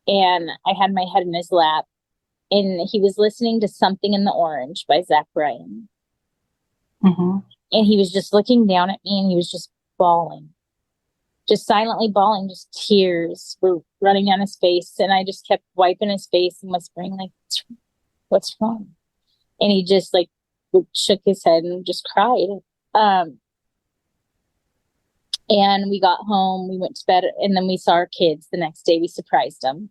and I had my head in his lap, and he was listening to Something in the Orange by Zach Bryan. Mm-hmm. And he was just looking down at me, and he was just bawling. just silently bawling, just tears were running down his face. And I just kept wiping his face and whispering, like, what's wrong? And he just like shook his head and just cried. And we got home, we went to bed, and then we saw our kids the next day. We surprised them.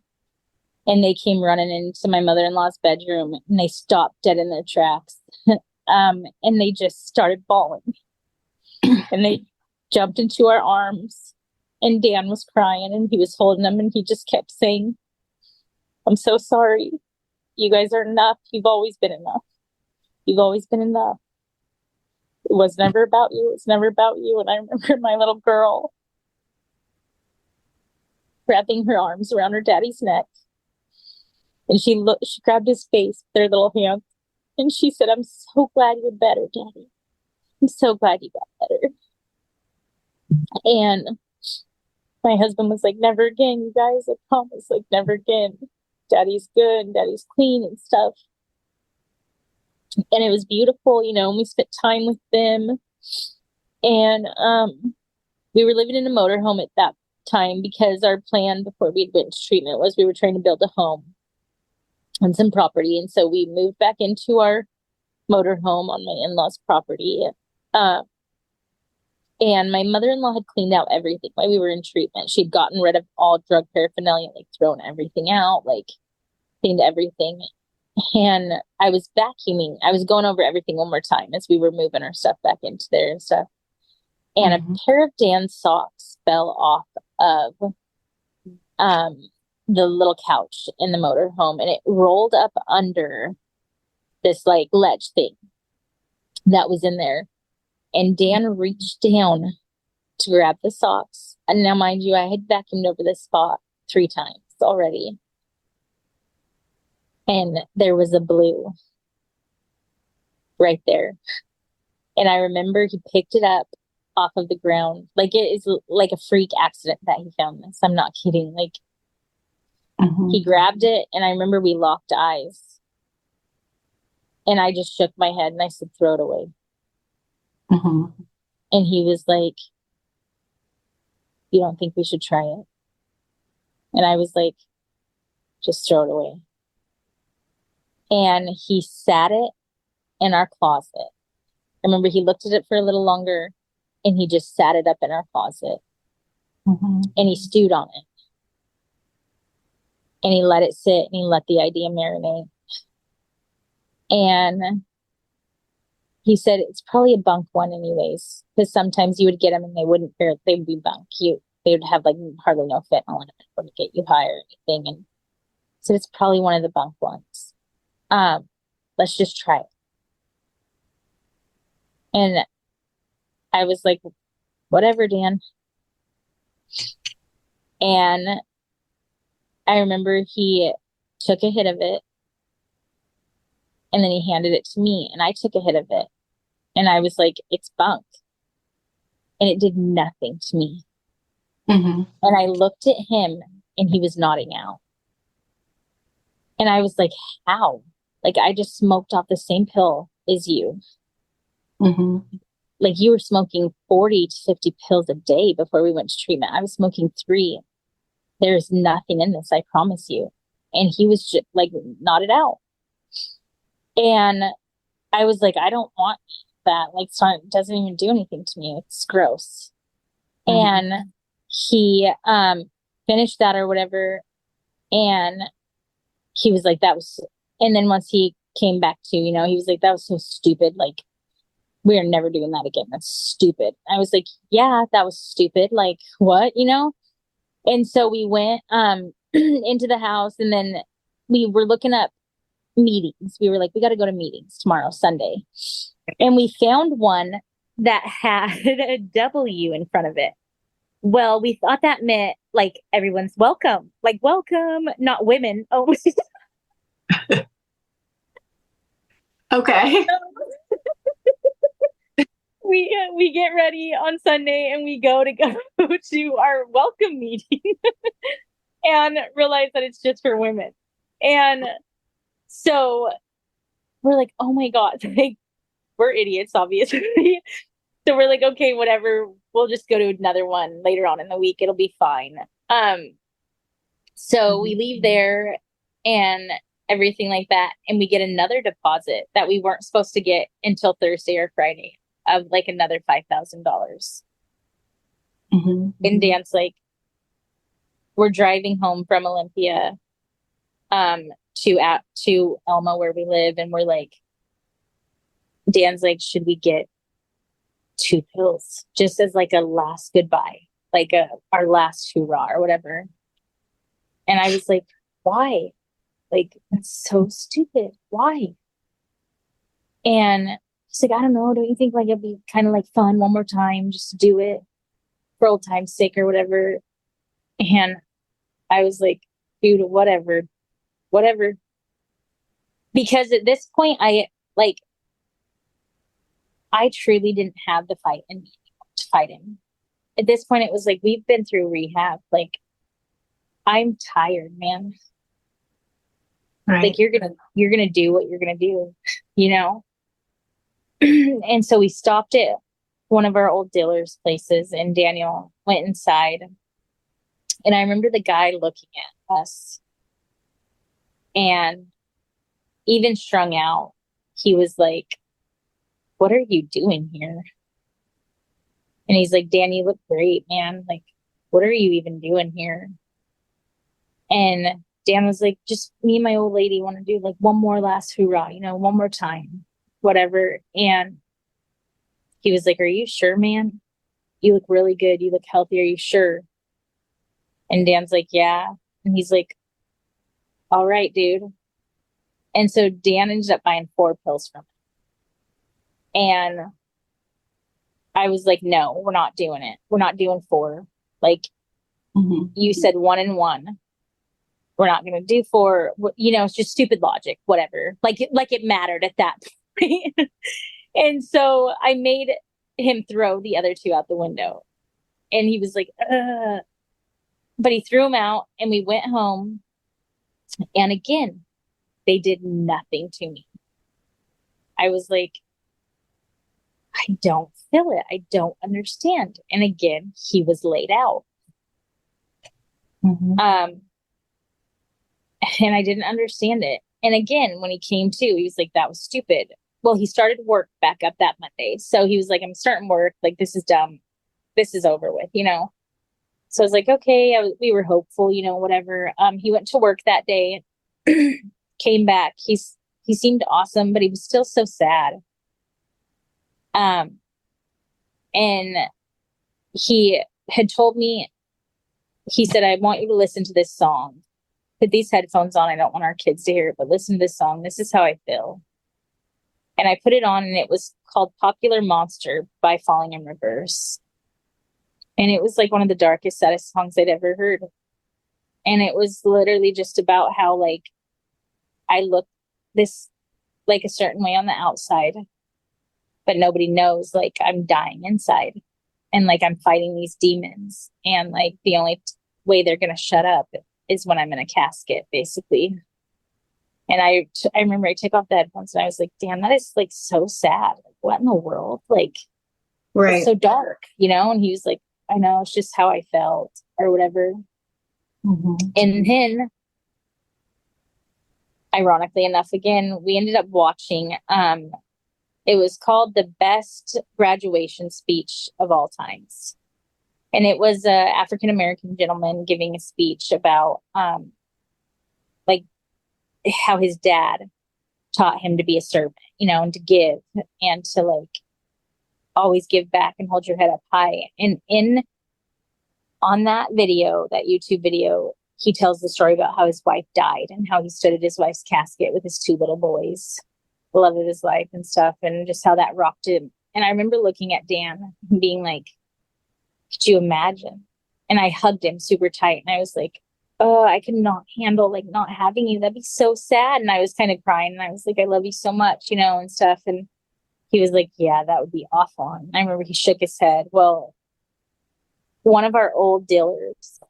And they came running into my mother-in-law's bedroom, and they stopped dead in their tracks. And they just started bawling. And they jumped into our arms, and Dan was crying, and he was holding them, and he just kept saying, I'm so sorry. You guys are enough. You've always been enough. You've always been enough. It was never about you. It's never about you. And I remember my little girl wrapping her arms around her daddy's neck. And she grabbed his face with her little hand. And she said, I'm so glad you're better, Daddy. I'm so glad you got better. And my husband was like, never again, you guys. I promise, like, never again. Daddy's good and Daddy's clean and stuff. And it was beautiful, you know, and we spent time with them. And we were living in a motorhome at that time because our plan before we went to treatment was we were trying to build a home on some property. And so we moved back into our motorhome on my in-laws' property. And my mother-in-law had cleaned out everything while we were in treatment. She'd gotten rid of all drug paraphernalia, like thrown everything out, like cleaned everything. And I was vacuuming. I was going over everything one more time as we were moving our stuff back into there and stuff. And a pair of Dan's socks fell off of the little couch in the motorhome, and it rolled up under this like ledge thing that was in there. And Dan reached down to grab the socks. And now, mind you, I had vacuumed over this spot 3 times already. And there was a blue right there. And I remember he picked it up off of the ground. Like, it is like a freak accident that he found this. I'm not kidding. Like, he grabbed it, and I remember we locked eyes. And I just shook my head and I said, throw it away. And he was like, you don't think we should try it? And I was like, just throw it away. And he sat it in our closet. I remember he looked at it for a little longer, and he just sat it up in our closet. And he stewed on it. And he let it sit, and he let the idea marinate. And he said it's probably a bunk one anyways, because sometimes you would get them and they would be bunk. They would have like hardly no fentanyl in it or to get you high or anything. And so it's probably one of the bunk ones. Let's just try it. And I was like, whatever, Dan. And I remember he took a hit of it, and then he handed it to me, and I took a hit of it. And I was like, it's bunk. And it did nothing to me. And I looked at him, and he was nodding out. And I was like, how? Like, I just smoked off the same pill as you. Like, you were smoking 40 to 50 pills a day before we went to treatment. I was smoking 3. There's nothing in this, I promise you. And he was just like nodded out. And I was like, I don't want that. Like, it doesn't even do anything to me. It's gross. And he finished that or whatever. And he was like, and then once he came back to, he was like, that was so stupid. Like, we are never doing that again. That's stupid. I was like, yeah, that was stupid. Like, what, And so we went into the house, and then we were looking up meetings. We were like, we got to go to meetings tomorrow, Sunday. And we found one that had a W in front of it. Well, we thought that meant like everyone's welcome, like welcome, not women. Oh, okay. We get ready on Sunday, and we go to our welcome meeting and realize that it's just for women. And so we're like, oh my God, like, we're idiots, obviously. So we're like, okay, whatever. we'll just go to another one later on in the week. It'll be fine. So we leave there and everything like that. And we get another deposit that we weren't supposed to get until Thursday or Friday of like another $5,000. And Dan's like, we're driving home from Olympia, to Elma where we live. And we're like, Dan's like, should we get 2 pills just as like a last goodbye, like our last hoorah or whatever? And I was like, why? Like, that's so stupid. Why? And he's like, I don't know. Don't you think like it'd be kind of like fun one more time just to do it for old time's sake or whatever? And I was like, dude, whatever. Because at this point, I truly didn't have the fight in me to fight him. At this point, it was like, we've been through rehab. Like, I'm tired, man. Right. Like, you're gonna do what you're gonna do, you know? And so we stopped at one of our old dealers' places, and Daniel went inside. And I remember the guy looking at us, and even strung out, he was like, what are you doing here? And he's like, Dan, you look great, man. Like, what are you even doing here? And Dan was like, just me and my old lady want to do like one more last hoorah, you know, one more time, whatever. And he was like, are you sure, man? You look really good. You look healthy. Are you sure? And Dan's like, yeah. And he's like, all right, dude. And so Dan ended up buying 4 pills from him. And I was like, no, we're not doing it. We're not doing 4. Like, you said 1 and 1. We're not going to do 4. You know, it's just stupid logic, whatever. Like it mattered at that point. And so I made him throw the other 2 out the window. And he was like, but he threw them out, and we went home. And again, they did nothing to me. I was like, I don't feel it. I don't understand. And again, he was laid out. And I didn't understand it. And again, when he came to, he was like, that was stupid. Well, he started work back up that Monday. So he was like, I'm starting work. Like, this is dumb. This is over with, you know? So I was like, okay, we were hopeful, you know, whatever. He went to work that day, came back. He seemed awesome, but he was still so sad. And he had told me, he said, I want you to listen to this song. Put these headphones on. I don't want our kids to hear it, but listen to this song. This is how I feel. And I put it on, and it was called Popular Monster by Falling in Reverse. And it was like one of the darkest, saddest songs I'd ever heard. And it was literally just about how, like, I look this like a certain way on the outside, but nobody knows, like, I'm dying inside, and like I'm fighting these demons, and like the only way they're gonna shut up is when I'm in a casket, basically. And I remember I took off the headphones, and I was like, damn, that is like so sad. Like, what in the world? Like, right. It's so dark, you know? And he was like, I know, it's just how I felt or whatever. And then, ironically enough, again, we ended up watching, it was called The Best Graduation Speech of All Times. And it was a African-American gentleman giving a speech about, like, how his dad taught him to be a servant, you know, and to give, and to like always give back and hold your head up high. And on that video, that YouTube video, he tells the story about how his wife died and how he stood at his wife's casket with his 2 little boys, the love of his life and stuff, and just how that rocked him. And I remember looking at Dan and being like, could you imagine? And I hugged him super tight, and I was like, oh, I could not handle like not having you. That'd be so sad. And I was kind of crying, and I was like, I love you so much, you know, and stuff. And he was like, yeah, that would be awful. And I remember he shook his head. Well, one of our old dealers,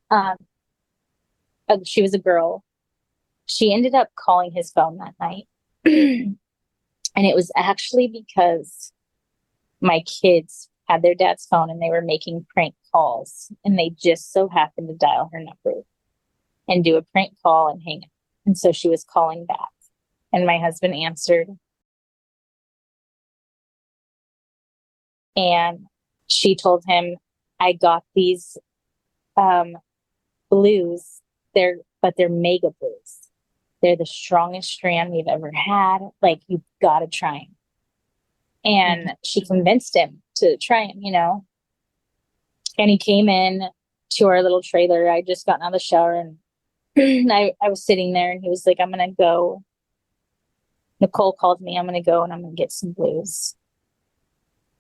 she was a girl. She ended up calling his phone that night. And it was actually because my kids had their dad's phone and they were making prank calls, and they just so happened to dial her number and do a prank call and hang up. And so she was calling back, and my husband answered, and she told him, I got these blues, but they're mega blues. They're the strongest strand we've ever had. Like, you've got to try them. And she convinced him to try them, you know. And he came in to our little trailer. I just gotten out of the shower, and I was sitting there, and he was like, I'm going to go. Nicole called me. I'm going to go and I'm going to get some blues.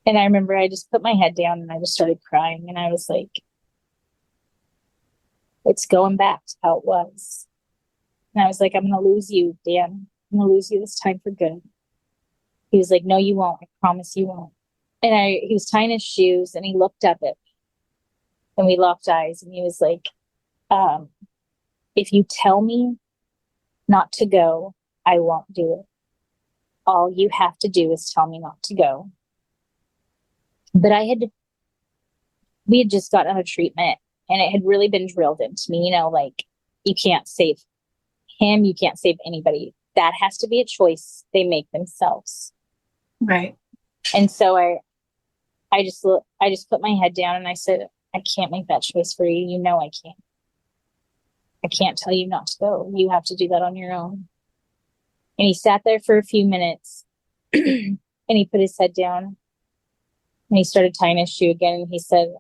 And I remember I just put my head down and I just started crying. And I was like, it's going back to how it was. And I was like, I'm going to lose you, Dan. I'm going to lose you this time for good. He was like, no, you won't. I promise you won't. And he was tying his shoes, and he looked up at me, and we locked eyes, and he was like, if you tell me not to go, I won't do it. All you have to do is tell me not to go. But we had just gotten out of treatment, and it had really been drilled into me, you know, like, you can't save him. You can't save anybody. That has to be a choice they make themselves. Right. And so I just put my head down and I said, I can't make that choice for you. You know, I can't. I can't tell you not to go. You have to do that on your own. And he sat there for a few minutes and he put his head down and he started tying his shoe again. And he said,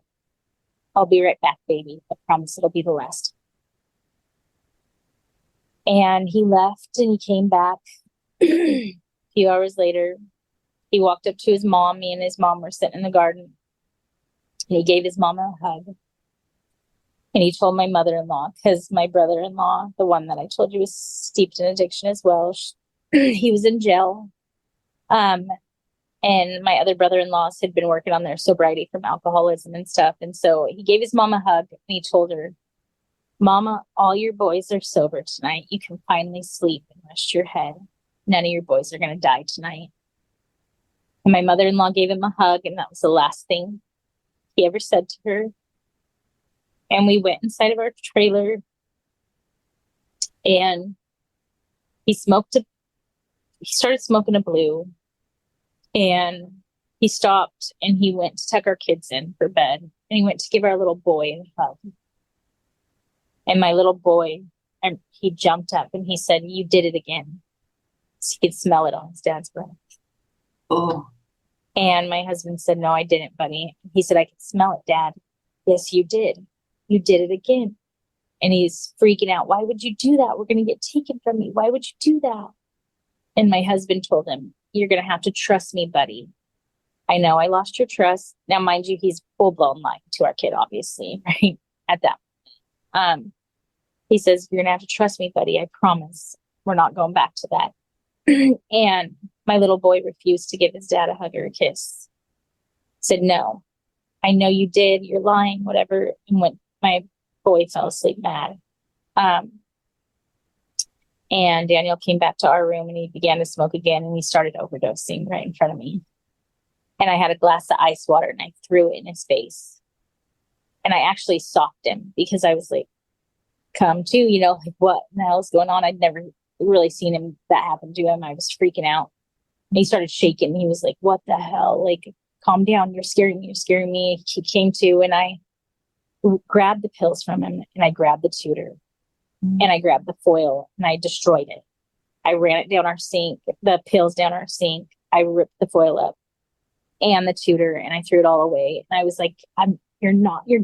I'll be right back, baby. I promise it'll be the last. And he left and he came back a few hours later. He walked up to his mom. Me and his mom were sitting in the garden. And he gave his mom a hug. And he told my mother-in-law, because my brother-in-law, the one that I told you was steeped in addiction as well, he was in jail. And my other brother-in-laws had been working on their sobriety from alcoholism and stuff. And so he gave his mom a hug and he told her, Mama, all your boys are sober tonight. You can finally sleep and rest your head. None of your boys are going to die tonight. And my mother-in-law gave him a hug, and that was the last thing he ever said to her. And we went inside of our trailer, and he started smoking a blue, and he stopped and he went to tuck our kids in for bed, and he went to give our little boy a hug. And my little boy, he jumped up and he said, you did it again. So he could smell it on his dad's breath. Oh. And my husband said, no, I didn't, buddy. He said, I could smell it, Dad. Yes, you did. You did it again. And he's freaking out. Why would you do that? We're going to get taken from me. Why would you do that? And my husband told him, you're going to have to trust me, buddy. I know I lost your trust. Now, mind you, he's full-blown lying to our kid, obviously, right? At that. He says, you're going to have to trust me, buddy. I promise. We're not going back to that. And my little boy refused to give his dad a hug or a kiss. Said, no, I know you did. You're lying, whatever. And my boy fell asleep mad. And Daniel came back to our room and he began to smoke again, and he started overdosing right in front of me. And I had a glass of ice water and I threw it in his face. And I actually socked him because I was like, come to, like, what the hell is going on? I'd never really seen that happen to him. I was freaking out. And he started shaking. He was like, what the hell? Like, calm down. You're scaring me. You're scaring me. He came to, and I grabbed the pills from him, and I grabbed the tutor, and I grabbed the foil, and I destroyed it. I ran it down our sink, the pills down our sink. I ripped the foil up and the tutor, and I threw it all away. And I was like, you're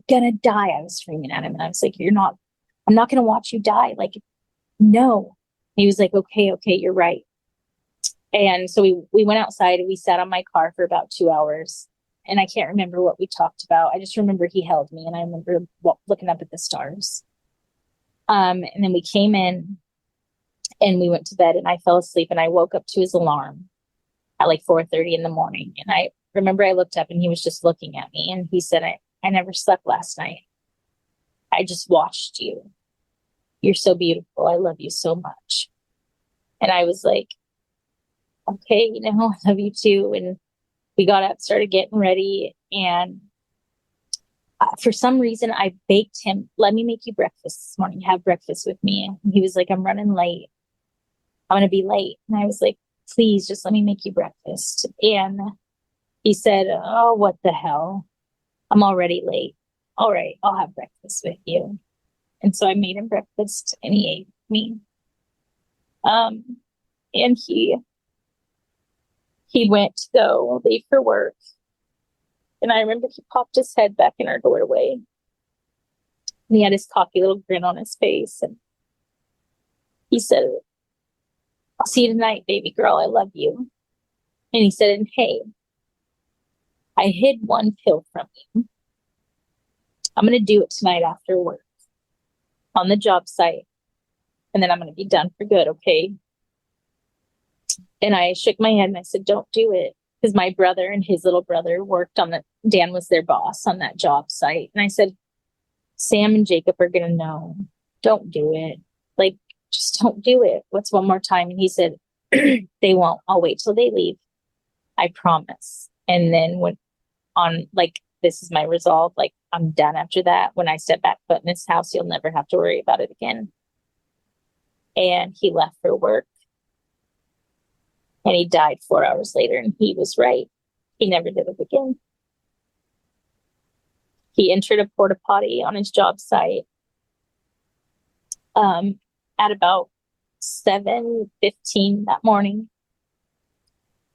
gonna die. I was screaming at him, and I was like, I'm not gonna watch you die. Like, no. And he was like, okay, you're right. And so we went outside and we sat on my car for about 2 hours, and I can't remember what we talked about. I just remember he held me, and I remember looking up at the stars. And then we came in and we went to bed, and I fell asleep, and I woke up to his alarm at like 4:30 in the morning. And I remember I looked up and he was just looking at me, and he said, I never slept last night. I just watched you. You're so beautiful. I love you so much. And I was like, okay, I love you too. And we got up, started getting ready. And for some reason, I baked him, let me make you breakfast this morning, have breakfast with me. And he was like, I'm running late. I'm going to be late. And I was like, please just let me make you breakfast. And he said, oh, what the hell? I'm already late. All right, I'll have breakfast with you. And so I made him breakfast and he ate with me. And he went to go leave for work. And I remember he popped his head back in our doorway. And he had his cocky little grin on his face. And he said, I'll see you tonight, baby girl. I love you. And he said, and hey, I hid one pill from you. I'm going to do it tonight after work on the job site. And then I'm going to be done for good, okay? And I shook my head and I said, don't do it. Because my brother and his little brother worked on Dan was their boss on that job site. And I said, Sam and Jacob are going to know. Don't do it. Like, just don't do it. What's one more time? And he said, they won't. I'll wait till they leave. I promise. And then went on, like, this is my resolve. Like, I'm done after that. When I step back foot in this house, you'll never have to worry about it again. And he left for work. And he died 4 hours later, and he was right. He never did it again. He entered a porta potty on his job site at about 7:15 that morning.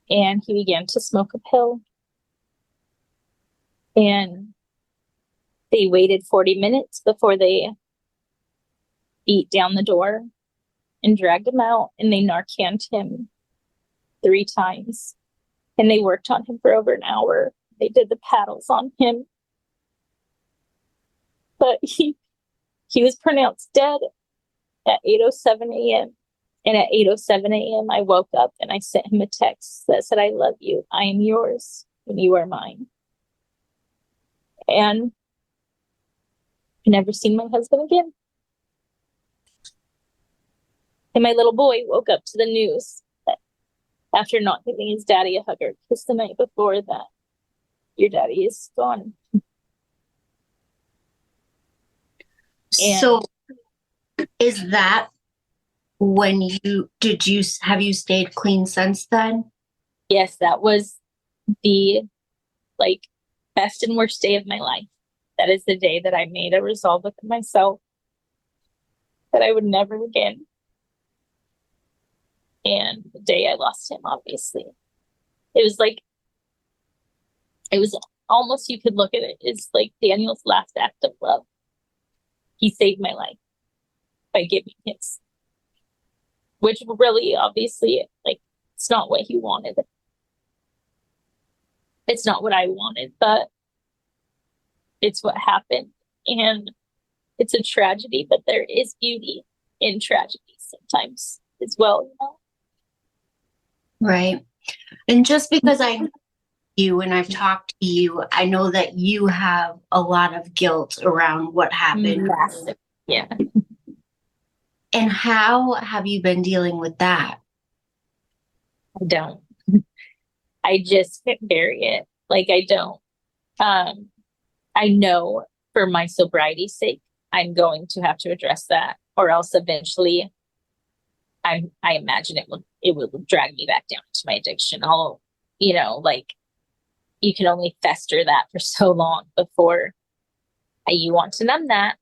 And he began to smoke a pill. And they waited 40 minutes before they beat down the door and dragged him out, and they Narcaned him 3 times. And they worked on him for over an hour. They did the paddles on him. But he was pronounced dead at 8:07 a.m. And at 8:07 a.m. I woke up and I sent him a text that said, I love you. I am yours and you are mine. And I've never seen my husband again. And my little boy woke up to the news that after not giving his daddy a hug or kiss the night before, that your daddy is gone. So is that when have you stayed clean since then? Yes, that was the best and worst day of my life. That is the day that I made a resolve with myself that I would never again. And the day I lost him, obviously, it was almost, you could look at it as like Daniel's last act of love. He saved my life by giving his, which really, obviously, it's not what he wanted. It's not what I wanted, but it's what happened. And it's a tragedy, but there is beauty in tragedy sometimes as well, you know? Right. And just because I know you and I've talked to you, I know that you have a lot of guilt around what happened. Massive. Yeah. And how have you been dealing with that? I don't. I just can't bury it. I don't. I know for my sobriety's sake, I'm going to have to address that, or else eventually I imagine it will drag me back down to my addiction. You can only fester that for so long before you want to numb that.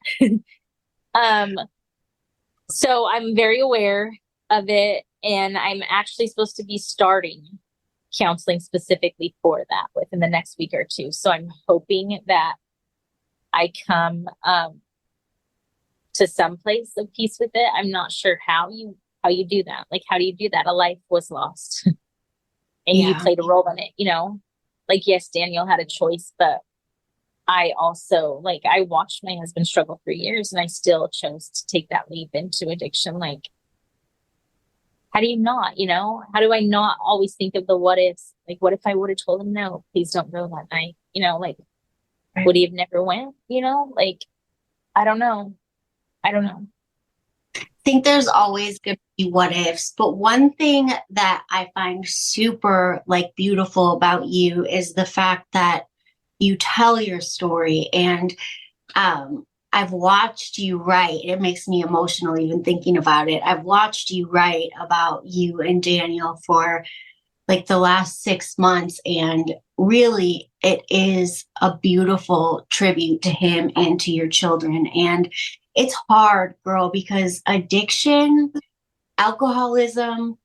So I'm very aware of it, and I'm actually supposed to be starting counseling specifically for that within the next week or two. So I'm hoping that I come to some place of peace with it. I'm not sure how you do that. How do you do that? A life was lost and you played a role in it, you know? Yes, Daniel had a choice, but I also, I watched my husband struggle for years, and I still chose to take that leap into addiction. How do you not, how do I not always think of the what ifs? What if I would have told him, no, please don't go that night? Right. Would he have never went? I don't know. I think there's always going to be what ifs, but one thing that I find super beautiful about you is the fact that you tell your story, and I've watched you write. It makes me emotional even thinking about it. I've watched you write about you and Daniel for like the last 6 months, and really it is a beautiful tribute to him and to your children. And it's hard, girl, because addiction, alcoholism,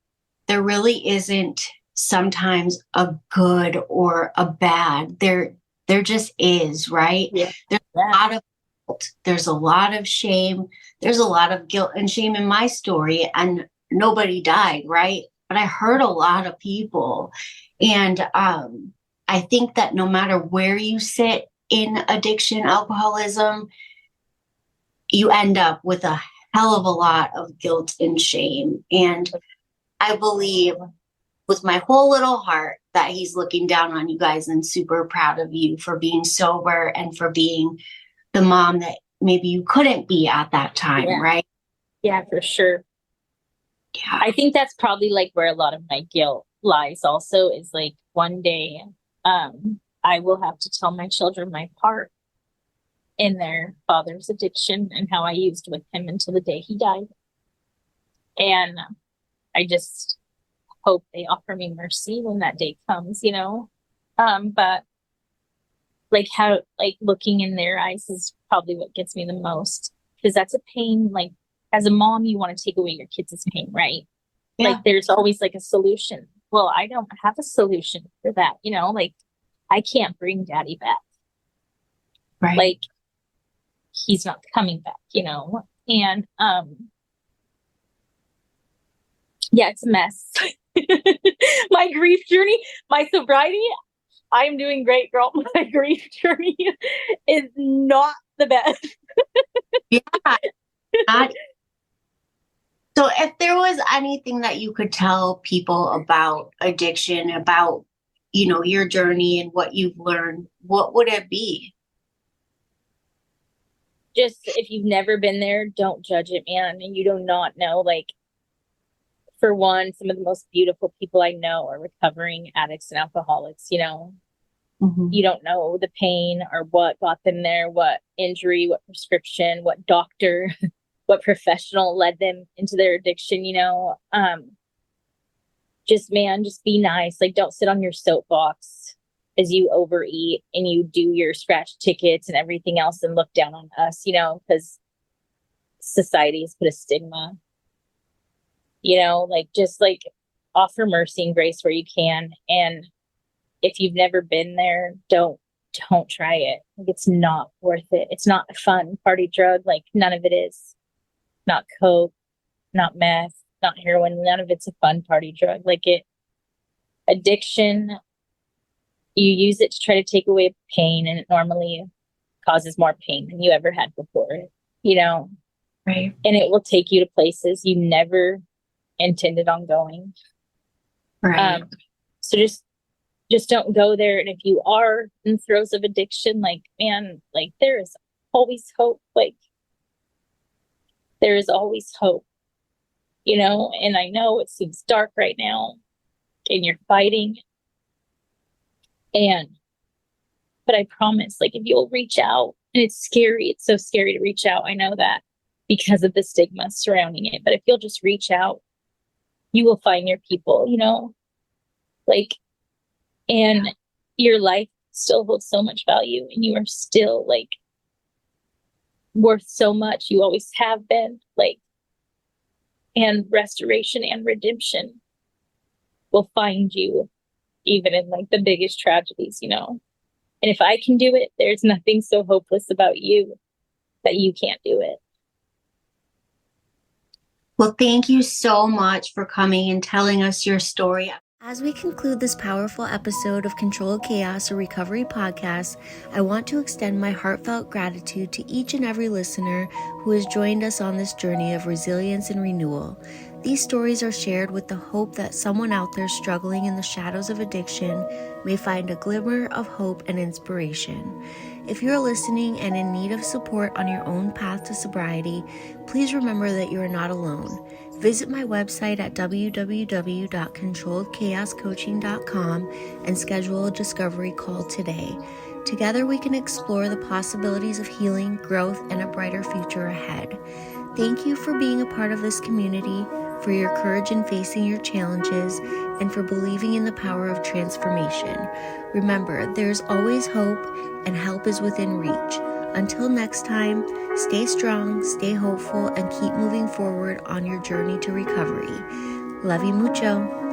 there really isn't sometimes a good or a bad. There just is, right? Yeah. There's a lot of guilt. There's a lot of shame. There's a lot of guilt and shame in my story, and nobody died, right? But I hurt a lot of people. And I think that no matter where you sit in addiction, alcoholism, you end up with a hell of a lot of guilt and shame. And I believe with my whole little heart that he's looking down on you guys and super proud of you for being sober and for being the mom that maybe you couldn't be at that time, Yeah. right? Yeah, for sure. Yeah. I think that's probably like where a lot of my guilt lies also, is like one day I will have to tell my children my part in their father's addiction and how I used with him until the day he died. And I just hope they offer me mercy when that day comes, you know? But like how, like looking in their eyes is probably what gets me the most, because that's a pain. Like as a mom, you want to take away your kids' pain, right? Yeah. Like there's always like a solution. Well, I don't have a solution for that, you know? Like I can't bring daddy back. Right. Like he's not coming back, you know? And yeah, it's a mess. My grief journey, my sobriety, I'm doing great, girl. My grief journey is not the best. Yeah. So if there was anything that you could tell people about addiction, about, you know, your journey and what you've learned, what would it be? Just if you've never been there, don't judge it, man. And you do not know, like, for one, some of the most beautiful people I know are recovering addicts and alcoholics, you know? Mm-hmm. You don't know the pain or what got them there, what injury, what prescription, what doctor, what professional led them into their addiction, you know? Just, man, just be nice. Like, don't sit on your soapbox as you overeat and you do your scratch tickets and everything else and look down on us, you know, because society has put a stigma, you know, like, just like offer mercy and grace where you can. And if you've never been there, don't try it. Like, it's not worth it. It's not a fun party drug. Like, none of it is. Not coke, not meth, not heroin. None of it's a fun party drug. Like, addiction, you use it to try to take away pain, and it normally causes more pain than you ever had before, you know? Right. And it will take you to places you never intended on going. Right. So just don't go there. And if you are in the throes of addiction, like, man, like, there is always hope. Like, there is always hope, you know? And I know it seems dark right now and you're fighting. But I promise, like, if you'll reach out, and it's scary, it's so scary to reach out. I know that because of the stigma surrounding it. But if you'll just reach out, you will find your people, you know? Like, and your life still holds so much value, and you are still, like, worth so much. You always have been, like, and restoration and redemption will find you even in, like, the biggest tragedies, you know? And if I can do it, there's nothing so hopeless about you that you can't do it. Well, thank you so much for coming and telling us your story. As we conclude this powerful episode of Controlled Chaos, a recovery podcast, I want to extend my heartfelt gratitude to each and every listener who has joined us on this journey of resilience and renewal. These stories are shared with the hope that someone out there struggling in the shadows of addiction may find a glimmer of hope and inspiration. If you're listening and in need of support on your own path to sobriety, please remember that you are not alone. Visit my website at www.controlledchaoscoaching.com and schedule a discovery call today. Together we can explore the possibilities of healing, growth, and a brighter future ahead. Thank you for being a part of this community, for your courage in facing your challenges, and for believing in the power of transformation. Remember, there's always hope, and help is within reach. Until next time, stay strong, stay hopeful, and keep moving forward on your journey to recovery. Love you mucho.